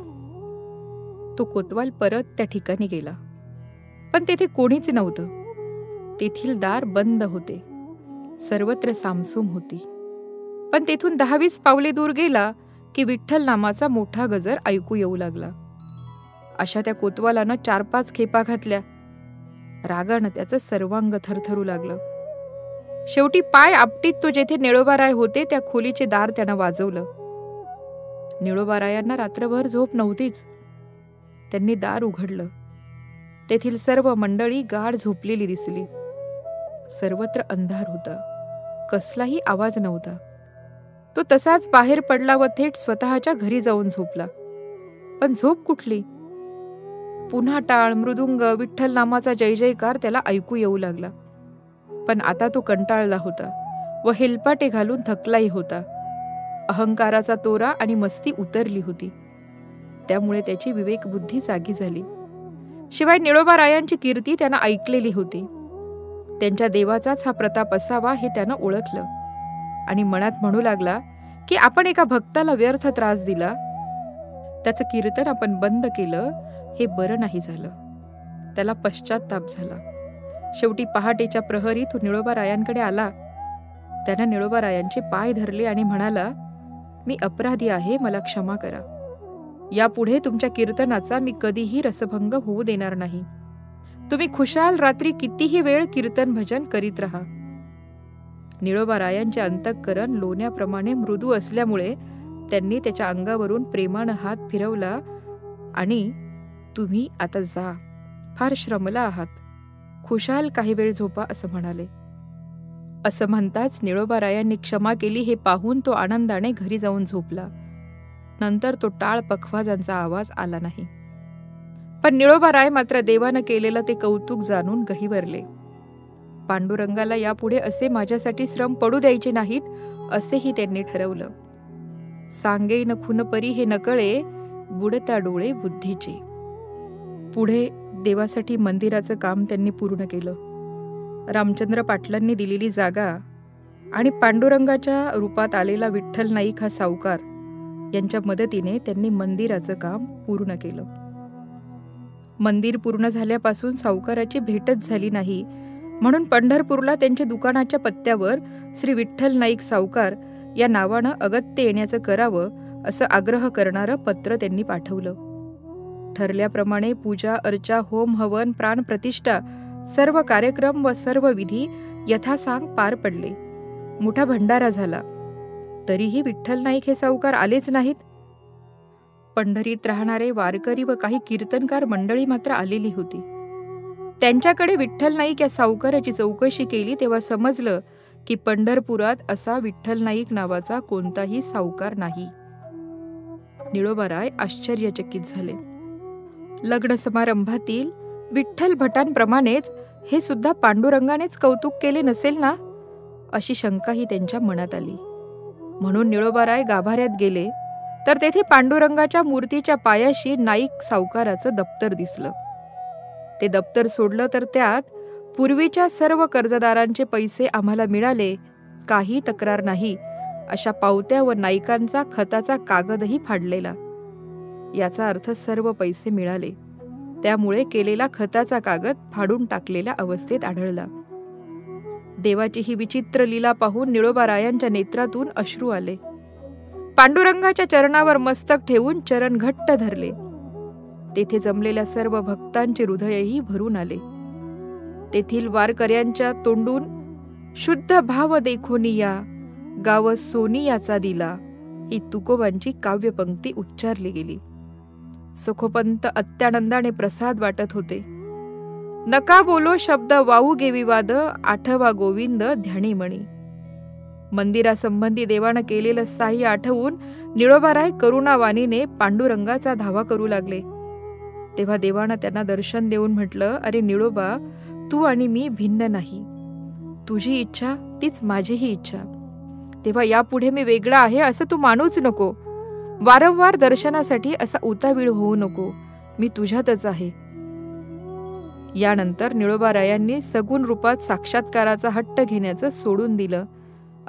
Speaker 1: तो कोतवाल परत त्या ठिकाणी गेला, पण तेथे कोणीच नव्हतं. तेथील दार बंद होते. सर्वत्र सामसूम होती. पण तेथून 10-20 पावले दूर गेला की विठ्ठल नामाचा मोठा गजर ऐकू येऊ लागला. अशा त्या कोतवालानं 4-5 खेपा घातल्या. रागानं त्याचं सर्वांग थरथरू लागलं. शेवटी पाय आपटीत तो जेथे निळोबाराय होते त्या खोलीचे दार त्यानं वाजवलं. निळोबारायांना रात्रभर झोप नव्हतीच. त्यांनी दार उघडलं. तेथील सर्व मंडळी गाढ झोपलेली दिसली. सर्वत्र अंधार होता. कसलाही आवाज नव्हता. तो तसाच बाहेर पडला व थेट स्वतःच्या घरी जाऊन झोपला. पण झोप कुठली? पुन्हा टाळ मृदुंग विठ्ठल नामाचा जय जयकार त्याला ऐकू येऊ लागला. पण आता तो कंटाळला होता व हेलपाटे घालून थकलाही होता. अहंकाराचा तोरा आणि मस्ती उतरली होती. त्यामुळे त्याची विवेकबुद्धी जागी झाली. शिवाय निळोबारायांची कीर्ती त्यानं ऐकलेली होती. त्यांच्या देवाचाच हा प्रताप असावा हे त्यानं ओळखलं आणि मनात म्हणू लागला की आपण एका भक्ताला व्यर्थ त्रास दिला, त्याचं कीर्तन आपण बंद केलं, हे बरं नाही झालं. त्याला पश्चाताप झाला. शेवटी पहाटेच्या प्रहरी तो निळोबारायांकडे आला. त्यानं निळोबारायांचे पाय धरले आणि म्हणाला, मी अपराधी आहे, मला क्षमा करा. यापुढे तुमच्या कीर्तनाचा मी कधीही रसभंग होऊ देणार नाही. तुम्ही खुशाल रात्री कितीही वेळ कीर्तन भजन करीत राहा. निळोबारायांचे अंतःकरण लोण्याप्रमाणे मृदू असल्यामुळे त्यांनी त्याच्या अंगावरून प्रेमानं हात फिरवला आणि तुम्ही आता जा, फार श्रमला आहात, खुशाल काही वेळ झोपा असं म्हणाले. असं म्हणताच निळोबारायांनी क्षमा केली हे पाहून तो आनंदाने घरी जाऊन झोपला. नंतर तो टाळ पखवाजांचा आवाज आला नाही. पण निळोबाराय मात्र देवानं केलेलं ते कौतुक जाणून गहिवरले. पांडुरंगाला यापुढे असे माझ्यासाठी श्रम पडू द्यायचे नाहीत असेही त्यांनी ठरवलं. सांगेन खुनपरी हे नकळे, बुडता डोळे बुद्धीचे. पुढे देवासाठी मंदिराचं काम त्यांनी पूर्ण केलं. रामचंद्र पाटलांनी दिलेली जागा आणि पांडुरंगाच्या रूपात आलेला विठ्ठल नाईक हा सावकार यांच्या मदतीने त्यांनी मंदिराचं काम पूर्ण केलं. मंदिर पूर्ण झाल्यापासून सावकाराची भेटच झाली नाही, म्हणून पंढरपूरला त्यांच्या दुकानाच्या पत्त्यावर श्री विठ्ठल नाईक सावकार या नावानं अगत्य येण्याचं करावं असं आग्रह करणारं पत्र त्यांनी पाठवलं. ठरल्याप्रमाणे पूजा अर्चा होम हवन प्राणप्रतिष्ठा सर्व कार्यक्रम व सर्व विधी यथासांग पार पडले. मोठा भंडारा झाला. तरीही विठ्ठल नाईक हे सावकार आलेच नाहीत. पंढरीत राहणारे वारकरी व काही कीर्तनकार मंडळी मात्र आलेली होती. त्यांच्याकडे विठ्ठल नाईक या सावकाराची चौकशी केली तेव्हा समजलं की पंढरपुरात असा विठ्ठल नाईक नावाचा कोणताही सावकार नाही. निळोबाराय आश्चर्यचकित झाले. लग्न समारंभातील विठ्ठल भटांप्रमाणेच हे सुद्धा पांडुरंगानेच कौतुक केले नसेल ना, अशी शंकाही त्यांच्या मनात आली. म्हणून निळोबाराय गाभाऱ्यात गेले तर तेथे पांडुरंगाच्या मूर्तीच्या पायाशी नाईक सावकाराचं दप्तर दिसलं. ते दप्तर सोडलं तर त्यात पूर्वीच्या सर्व कर्जदारांचे पैसे आम्हाला मिळाले, काही तक्रार नाही, अशा पावत्या व नाईकांचा खताचा कागदही फाडलेला. याचा अर्थ सर्व पैसे मिळाले. त्यामुळे केलेला खताचा कागद फाडून टाकलेल्या अवस्थेत आढळला. देवाची ही विचित्र लीला पाहून निळोबारायांच्या नेत्रातून अश्रू आले. पांडुरंगाच्या चरणावर मस्तक ठेवून चरण घट्ट धरले. तेथे जमलेल्या सर्व भक्तांचे हृदयही भरून आले. तेथील वारकऱ्यांच्या तोंडून शुद्ध भाव देखोनिया गाव सोनियाचा दिला ही तुकोबांची काव्यपंक्ती उच्चारली गेली. सखोपंत अत्यानंदाने प्रसाद वाटत होते. नका बोलो शब्द वाहू गे विवाद, आठवा गोविंद ध्यानी मणी. मंदिरासंबंधी देवानं केलेलं साह्य आठवून निळोबाराय करुणावाणीने पांडुरंगाचा धावा करू लागले. तेव्हा देवानं त्यांना दर्शन देऊन म्हटलं, अरे निळोबा, तू आणि मी भिन्न नाही. तुझी इच्छा तीच माझीही इच्छा. तेव्हा यापुढे मी वेगळा आहे असं तू मानूच नको. वारंवार दर्शनासाठी असा उतावीळ होऊ नको. मी तुझ्यातच आहे. यानंतर निळोबारायांनी सगुण रूपात साक्षात्काराचा हट्ट घेण्याचं सोडून दिलं.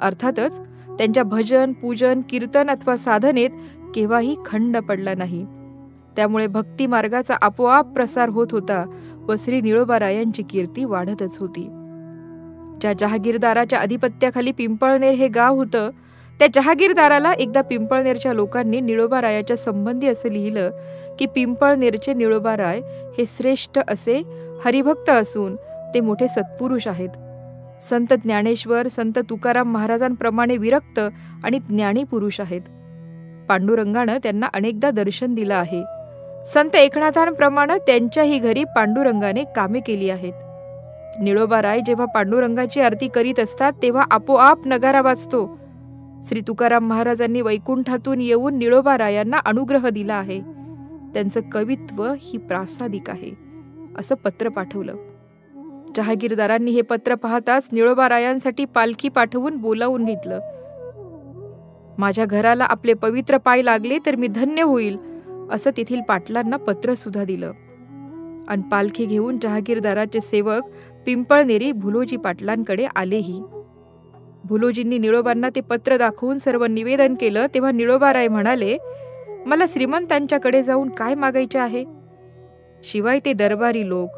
Speaker 1: अर्थातच त्यांच्या भजन, पूजन, कीर्तन अथवा साधनेत केव्हाही खंड पडला नाही. त्यामुळे भक्ती मार्गाचा आपोआप प्रसार होत होता व श्री निळोबारायांची कीर्ती वाढतच होती. ज्या जहागीरदाराच्या अधिपत्याखाली पिंपळनेर हे गाव होतं, त्या जहागीरदाराला एकदा पिंपळनेरच्या लोकांनी निळोबारायाच्या संबंधी असं लिहिलं की पिंपळनेरचे निळोबाराय हे श्रेष्ठ असे हरिभक्त असून ते मोठे सत्पुरुष आहेत. संत ज्ञानेश्वर, संत तुकाराम महाराजांप्रमाणे विरक्त आणि ज्ञानी पुरुष आहेत. पांडुरंगानं त्यांना अनेकदा दर्शन दिलं आहे. संत एकनाथांप्रमाणे त्यांच्याही घरी पांडुरंगाने कामे केली आहेत. निळोबाराय जेव्हा पांडुरंगाची आरती करीत असतात तेव्हा आपोआप नगारा वाजतो. श्री तुकाराम महाराजांनी वैकुंठातून येऊन निळोबारायांना अनुग्रह दिला आहे. त्यांचं कवित्व ही प्रासादिक आहे, असं पत्र पाठवलं. जहागीरदारांनी हे पत्र पाहताच निळोबारायांसाठी पालखी पाठवून बोलावून घेतलं. माझ्या घराला आपले पवित्र पाय लागले तर मी धन्य होईल, असं तेथील पाटलांना पत्र सुद्धा दिलं. आणि पालखी घेऊन जहागीरदाराचे सेवक पिंपळनेरी भुलोजी पाटलांकडे आलेही. भुलोजींनी निळोबांना ते पत्र दाखवून सर्व निवेदन केलं तेव्हा निळोबाराय म्हणाले, मला श्रीमंतांच्याकडे जाऊन काय मागायचे आहे? शिवाय ते दरबारी लोक,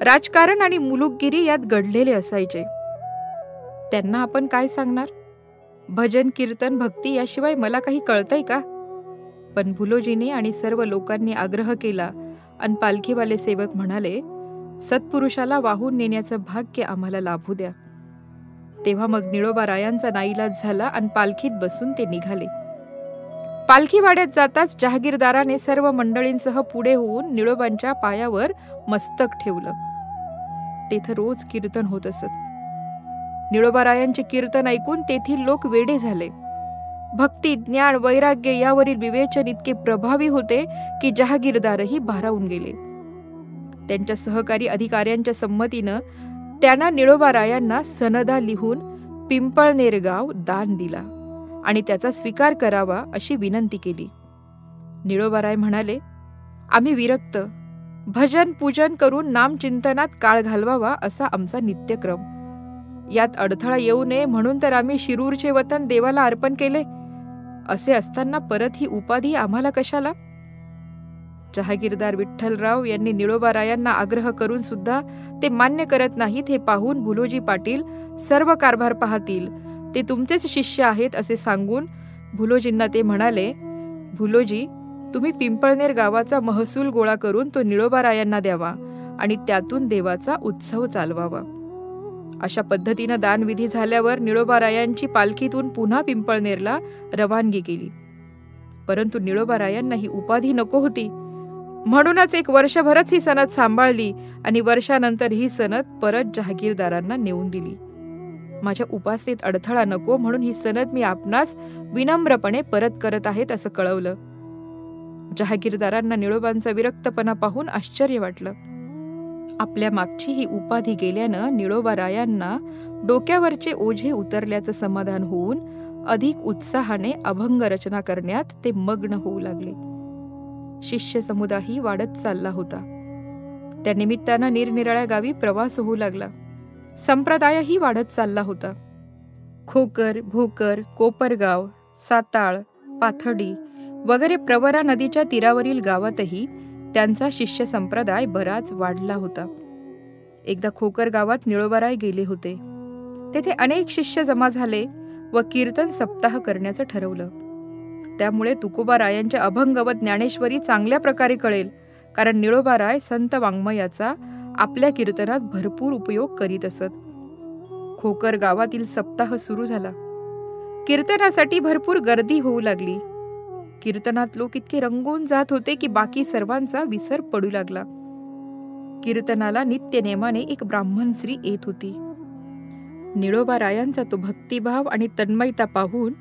Speaker 1: राजकारण आणि मुलुकगिरी यात घडलेले असायचे. त्यांना आपण काय सांगणार? भजन, कीर्तन, भक्ती याशिवाय मला काही कळतंय का? पण भुलोजींनी आणि सर्व लोकांनी आग्रह केला आणि पालखीवाले सेवक म्हणाले, सत्पुरुषाला वाहून नेण्याचं भाग्य आम्हाला लाभू द्या. तेव्हा मग निळोबारायांचा नाईलाज झाला आणि पालखीत बसून ते निघाले. पालखी वाड्यात जाताच जहागीरदाराने सर्व मंडळींसह पुढे होऊन निळोबांच्या पायावर मस्तक ठेवलं. तेथे रोज कीर्तन होत असत. निळोबारायांचे कीर्तन ऐकून तेथील लोक वेडे झाले. भक्ती, ज्ञान, वैराग्य यावरील विवेचन इतके प्रभावी होते की जहागीरदारही भारावून गेले. त्यांच्या सहकारी अधिकाऱ्यांच्या संमतीनं त्यांना निळोबारायांना सनदा लिहून पिंपळनेर गाव दान दिला आणि त्याचा स्वीकार करावा अशी विनंती केली. निळोबाराय म्हणाले, आम्ही विरक्त, भजन पूजन करून नामचिंतनात काळ घालवावा असा आमचा नित्यक्रम. यात अडथळा येऊ नये म्हणून तर आम्ही शिरूरचे वतन देवाला अर्पण केले. असे असताना परत ही उपाधी आम्हाला कशाला? जहागीरदार विठ्ठलराव यांनी निळोबारायांना आग्रह करून सुद्धा ते मान्य करत नाहीत हे पाहून भुलोजी पाटील सर्व कारभार पाहतील, ते तुमचेच शिष्य आहेत असे सांगून भुलोजींना ते म्हणाले, भुलोजी, तुम्ही पिंपळनेर गावाचा महसूल गोळा करून तो निळोबारायांना द्यावा आणि त्यातून देवाचा उत्सव चालवावा. अशा पद्धतीनं दानविधी झाल्यावर निळोबारायांची पालखीतून पुन्हा पिंपळनेरला रवानगी केली. परंतु निळोबारायांना ही उपाधी नको होती. म्हणूनच एक वर्षभरच ही सनद सांभाळली आणि वर्षानंतर ही सनद परत जहागीरदारांना नेऊन दिली. माझ्या उपासनेत अडथळा नको म्हणून ही सनद मी आपणास विनम्रपणे परत करत आहेत असं कळवलं. जहागीरदारांना निळोबांचा विरक्तपणा पाहून आश्चर्य वाटलं. आपल्या मागची ही उपाधी गेल्यानं निळोबारायांना डोक्यावरचे ओझे उतरल्याचं समाधान होऊन अधिक उत्साहाने अभंग रचना करण्यात ते मग्न होऊ लागले. शिष्य समुदायही वाढत चालला होता. त्या निमित्तानं निरनिराळ्या गावी प्रवास होऊ लागला. संप्रदायही वाढत चालला होता. खोकर, भोकर, कोपरगाव, साताळ, पाथर्डी वगैरे प्रवरा नदीच्या तीरावरील गावातही त्यांचा शिष्य संप्रदाय बराच वाढला होता. एकदा खोकर गावात निळोबाराय गेले होते. तेथे अनेक शिष्य जमा झाले व कीर्तन सप्ताह करण्याचं ठरवलं. त्यामुळे तुकोबारायांच्या अभंग व ज्ञानेश्वरी चांगल्या प्रकारे कळेल, कारण निळोबाराय संत वाङ्मयाचा आपल्या कीर्तनात भरपूर उपयोग करीत असत. खोकर गावातील सप्ताह सुरू झाला. कीर्तनासाठी भरपूर गर्दी होऊ लागली. कीर्तनात लोक इतके रंगून जात होते की बाकी सर्वांचा विसर पडू लागला. कीर्तनाला नित्यनेमाने एक ब्राह्मण स्त्री येत होती. निळोबारायांचा तो भक्तिभाव आणि तन्मयता पाहून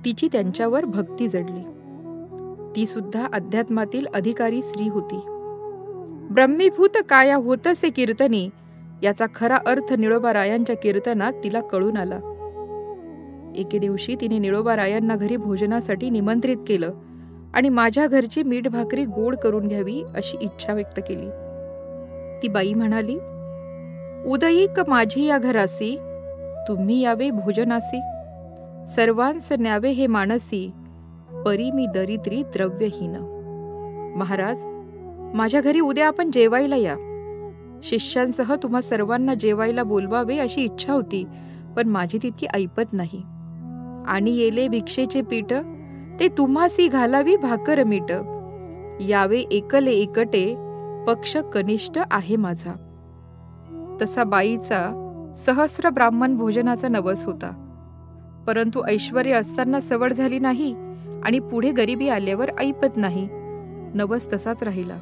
Speaker 1: तिची त्यांच्यावर भक्ती जडली. ती सुद्धा अध्यात्मातील अधिकारी स्त्री होती. ब्रह्मीभूत काया होतसे कीर्तनी याचा खरा अर्थ निळोबारायांच्या कीर्तनात तिला कळून आला. एके दिवशी तिने निळोबारायांना घरी भोजनासाठी निमंत्रित केलं आणि माझ्या घरची मीठ भाकरी गोड करून घ्यावी अशी इच्छा व्यक्त केली. ती बाई म्हणाली, उदयीक माझी या घरासी, तुम्ही यावे भोजनासी. सर्वांस न्यावे हे मानसी, परी मी दरिद्री द्रव्यहीन. महाराज, माझ्या घरी उद्या आपण जेवायला या. शिष्यांसह तुम्हा सर्वांना जेवायला बोलवावे अशी इच्छा होती, पण माझी तितकी ऐपत नाही. आणि येले भिक्षेचे पीठ, ते तुम्हासी घालावी भाकर मीठ. यावे एकले एकटे, पक्ष कनिष्ठ आहे माझा. तसा बाईचा सहस्र ब्राह्मण भोजनाचा नवस होता, परंतु ऐश्वर्य असताना सवड झाली नाही आणि पुढे गरिबी आल्यावर ऐपत नाही. नवस तसाच राहिला.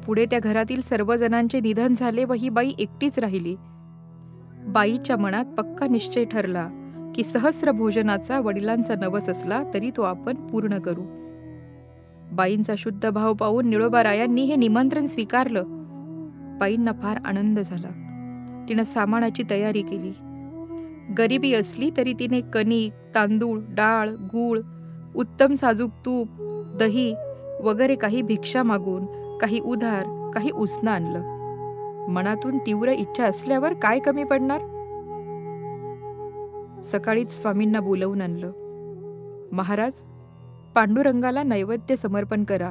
Speaker 1: पुढे त्या घरातील सर्वजणांचे निधन झाले व ही बाई एकटीच राहिली. बाईच्या मनात पक्का निश्चय ठरला की सहस्र भोजनाचा वडिलांचा नवस असला तरी तो आपण पूर्ण करू. बाईंचा शुद्ध भाव पाहून निळोबारायांनी हे निमंत्रण स्वीकारलं. बाईंना फार आनंद झाला. तिनं सामानाची तयारी केली. गरिबी असली तरी तिने कणिक, तांदूळ, डाळ, गूळ, उत्तम साजूक तूप, दही वगैरे काही भिक्षा मागून, काही उधार, काही उसनं आणलं. मनातून तीव्र इच्छा असल्यावर काय कमी पडणार. सकाळीच स्वामींना बोलवून आणलं. महाराज, पांडुरंगाला नैवेद्य समर्पण करा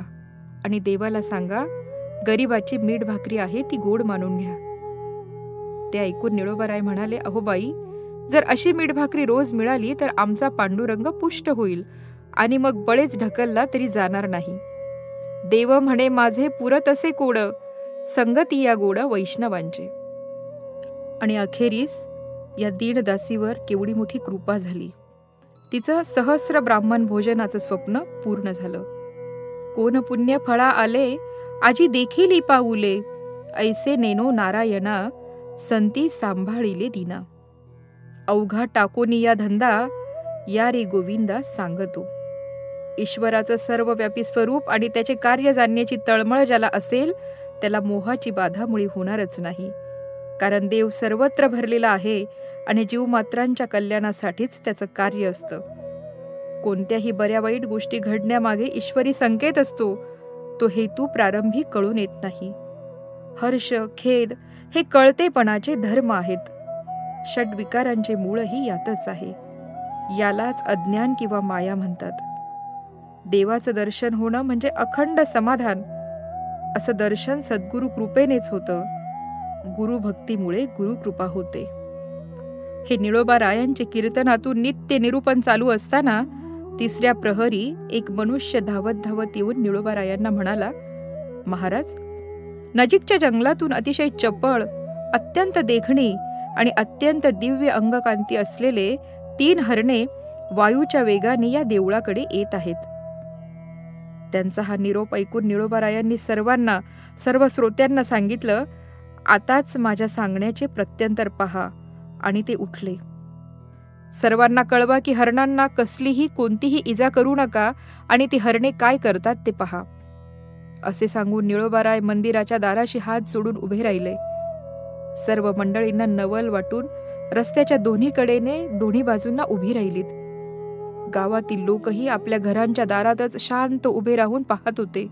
Speaker 1: आणि देवाला सांगा, गरिबाची मीठ भाकरी आहे ती गोड मानून घ्या. ते ऐकून निळोबाराय म्हणाले, अहो बाई, जर अशी मीठ भाकरी रोज मिळाली तर आमचा पांडुरंग पुष्ट होईल आणि मग बळेच ढकलला तरी जाणार नाही. देव म्हणे माझे पुरत असे कोड, संगती या गोड वैष्णवांचे. आणि अखेरीस या दीनदासीवर केवढी मोठी कृपा झाली. तिचं सहस्र ब्राह्मण भोजनाचं स्वप्न पूर्ण झालं. कोण पुण्य फळा आले, आजी देखील पाऊले, ऐसे नेनो नारायणा, संती सांभाळिले दिना. अवघा टाकोनी या धंदा, या रे गोविंदा सांगतो. ईश्वराचं सर्वव्यापी स्वरूप आणि त्याचे कार्य जाणण्याची तळमळ ज्याला असेल त्याला मोहाची बाधा मुळी होणारच नाही. कारण देव सर्वत्र भरलेला आहे आणि जीवमात्रांच्या कल्याणासाठीच त्याचं कार्य असतं. कोणत्याही बऱ्या वाईट गोष्टी घडण्यामागे ईश्वरी संकेत असतो. तो हेतू प्रारंभी कळून येत नाही. हर्ष, खेद हे कळतेपणाचे धर्म आहेत. षड्विकारांचे मूळही यातच आहे. यालाच अज्ञान किंवा माया म्हणतात. देवाचं दर्शन होणं म्हणजे अखंड समाधान. असं दर्शन सद्गुरु कृपेनेच होतं. गुरुभक्तीमुळे गुरुकृपा होते. हे निळोबारायांचे कीर्तनातून नित्य निरूपण चालू असताना तिसऱ्या प्रहरी एक मनुष्य धावत धावत येऊन निळोबारायांना म्हणाला, महाराज, नजीकच्या जंगलातून अतिशय चपळ, अत्यंत देखणी आणि अत्यंत दिव्य अंगकांती असलेले 3 हरणे वायूच्या वेगाने या देवळाकडे येत आहेत. त्यांचा हा निरोप ऐकून निळोबारायांनी सर्व श्रोत्यांना सांगितलं, आताच माझ्या सांगण्याचे प्रत्यंतर पहा. आणि ते उठले. सर्वांना कळवा की हरणांना कसलीही कोणतीही इजा करू नका आणि ती हरणे काय करतात ते पहा. असे सांगून निळोबाराय मंदिराच्या दाराशी हात जोडून उभे राहिले. सर्व मंडळींना नवल वाटून रस्त्याच्या दोन्ही कडेने दोन्ही बाजूंना उभी राहिलीत. गावातील लोकही आपल्या घरांच्या दारातच शांत उभे राहून पाहत होते.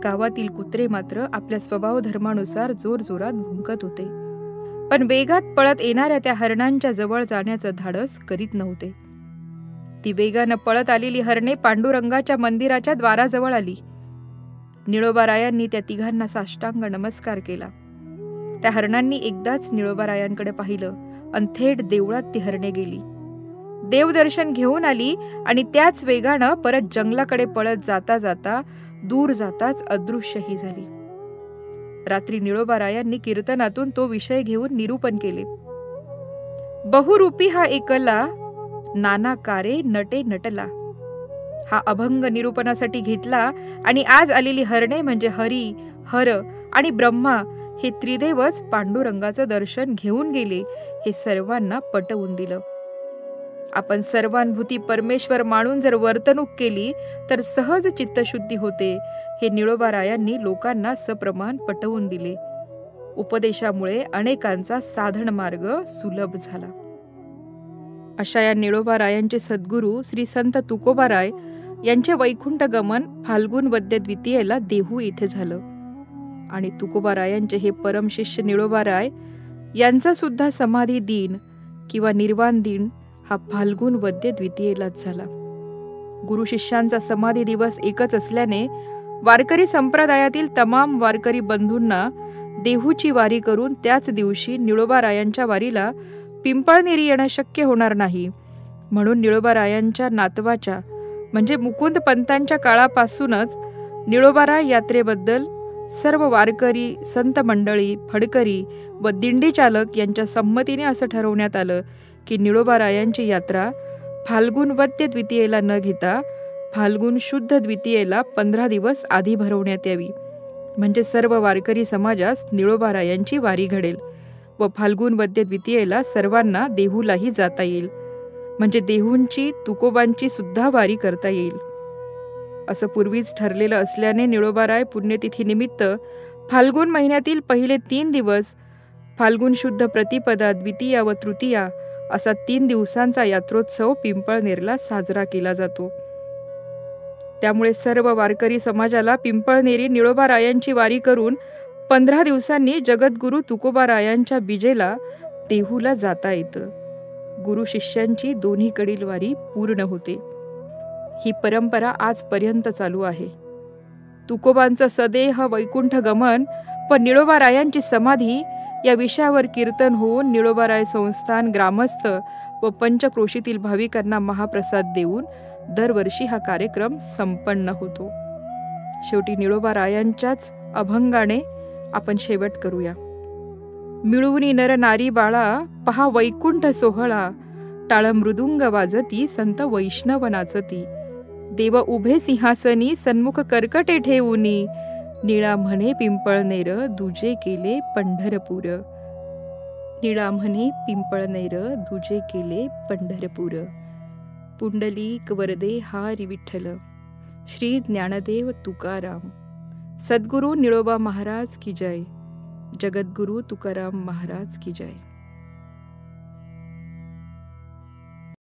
Speaker 1: गावातील कुत्रे मात्र आपल्या स्वभाव धर्मानुसार जोरजोरात भुंकत होते, पण वेगात पळत येणाऱ्या त्या हरणांच्या जवळ जाण्याचं धाडस करीत नव्हते. ती वेगानं पळत आलेली हरणे पांडुरंगाच्या मंदिराच्या द्वाराजवळ आली. निळोबारायांनी त्या तिघांना साष्टांग नमस्कार केला. त्या हरणांनी एकदाच निळोबारायांकडे पाहिलं आणि थेट देवळात ती हरणे गेली. देवदर्शन घेऊन आली आणि त्याच वेगानं परत जंगलाकडे पळत जाता जाता दूर जाताच अदृश्यही झाली. रात्री निळोबारायांनी कीर्तनातून तो विषय घेऊन निरूपण केले. बहुरूपी हा एकला, नाना कारे नटे नटला. हा अभंग निरूपणासाठी घेतला आणि आज आलेली हरणे म्हणजे हरी, हर आणि ब्रह्मा हे त्रिदेवच पांडुरंगाचं दर्शन घेऊन गेले हे सर्वांना पटवून दिलं. आपण सर्वानुभूती परमेश्वर मानून जर वर्तणूक केली तर सहज चित्तशुद्धी होते हे निळोबारायांनी लोकांना सप्रमाण पटवून दिले. उपदेशामुळे अनेकांचा साधन मार्ग सुलभ झाला. अशा या निळोबारायांचे सद्गुरू श्री संत तुकोबाराय यांचे वैकुंठ गमन फाल्गुन वद्य द्वितीयेला देहू येथे झालं. आणि तुकोबारायांचे हे परम शिष्य निळोबाराय यांचा सुद्धा समाधी दिन किंवा निर्वाण दिन हा फाल्गुन वद्य द्वितीयेलाच झाला. गुरु शिष्यांचा समाधी दिवस एकच असल्याने वारकरी संप्रदायातील तमाम वारकरी बंधूंना देहूची वारी करून त्याच दिवशी निळोबारायांच्या वारीला पिंपळनेरी येणं शक्य होणार नाही. म्हणून निळोबारायांच्या नातवाच्या म्हणजे मुकुंद पंतांच्या काळापासूनच निळोबाराय यात्रेबद्दल सर्व वारकरी, संत मंडळी, फडकरी व दिंडी चालक यांच्या संमतीने असं ठरवण्यात आलं की निळोबारायांची यात्रा फाल्गुन वद्य द्वितीयेला न घेता फाल्गुन शुद्ध द्वितीयेला 15 दिवस आधी भरवण्यात यावी. म्हणजे सर्व वारकरी समाजास निळोबारायांची वारी घडेल व फाल्गुन वद्य द्वितीयेला सर्वांना देहूलाही जाता येईल. म्हणजे देहूंची, तुकोबांची सुद्धा वारी करता येईल. असं पूर्वीच ठरलेलं असल्याने निळोबाराय पुण्यतिथीनिमित्त फाल्गुन महिन्यातील पहिले 3 दिवस फाल्गुन शुद्ध प्रतिपदा, द्वितीया व तृतीया असा 3 दिवसांचा यात्रोत्सव पिंपळनेरला साजरा केला जातो. त्यामुळे सर्व वारकरी समाजाला पिंपळनेरी निळोबारायांची वारी करून 15 दिवसांनी जगद्गुरू तुकोबारायांच्या बीजेला देहूला जाता येतं. गुरु शिष्यांची दोन्हीकडील वारी पूर्ण होते. ही परंपरा आजपर्यंत चालू आहे. तुकोबांचं सदेह वैकुंठ गमन व निळोबारायांची समाधी या विषयावर कीर्तन होऊन निळोबाराय संस्थान ग्रामस्थ व पंचक्रोशीतील भाविकांना महाप्रसाद देऊन दरवर्षी हा कार्यक्रम संपन्न होतो. शेवटी निळोबारायांच्याच अभंगाने आपण शेवट करूया. मिळूनी नर नारी बाळा पहा वैकुंठ सोहळा, टाळ मृदुंग वाजती संत वैष्णव नाचती, देव उभे सिंहासनी सन्मुख कर्कटे ठेवूनी, निळा म्हणे पिंपळनेर दुजे केले पंढरपूर. निळा म्हणे पिंपळनेर दुजे केले पंढरपूर. पुंडलीक वरदे हारी विठ्ठल. श्री ज्ञानदेव तुकाराम. सद्गुरु निळोबा महाराज की जय. जगद्गुरु तुकाराम महाराज की जय.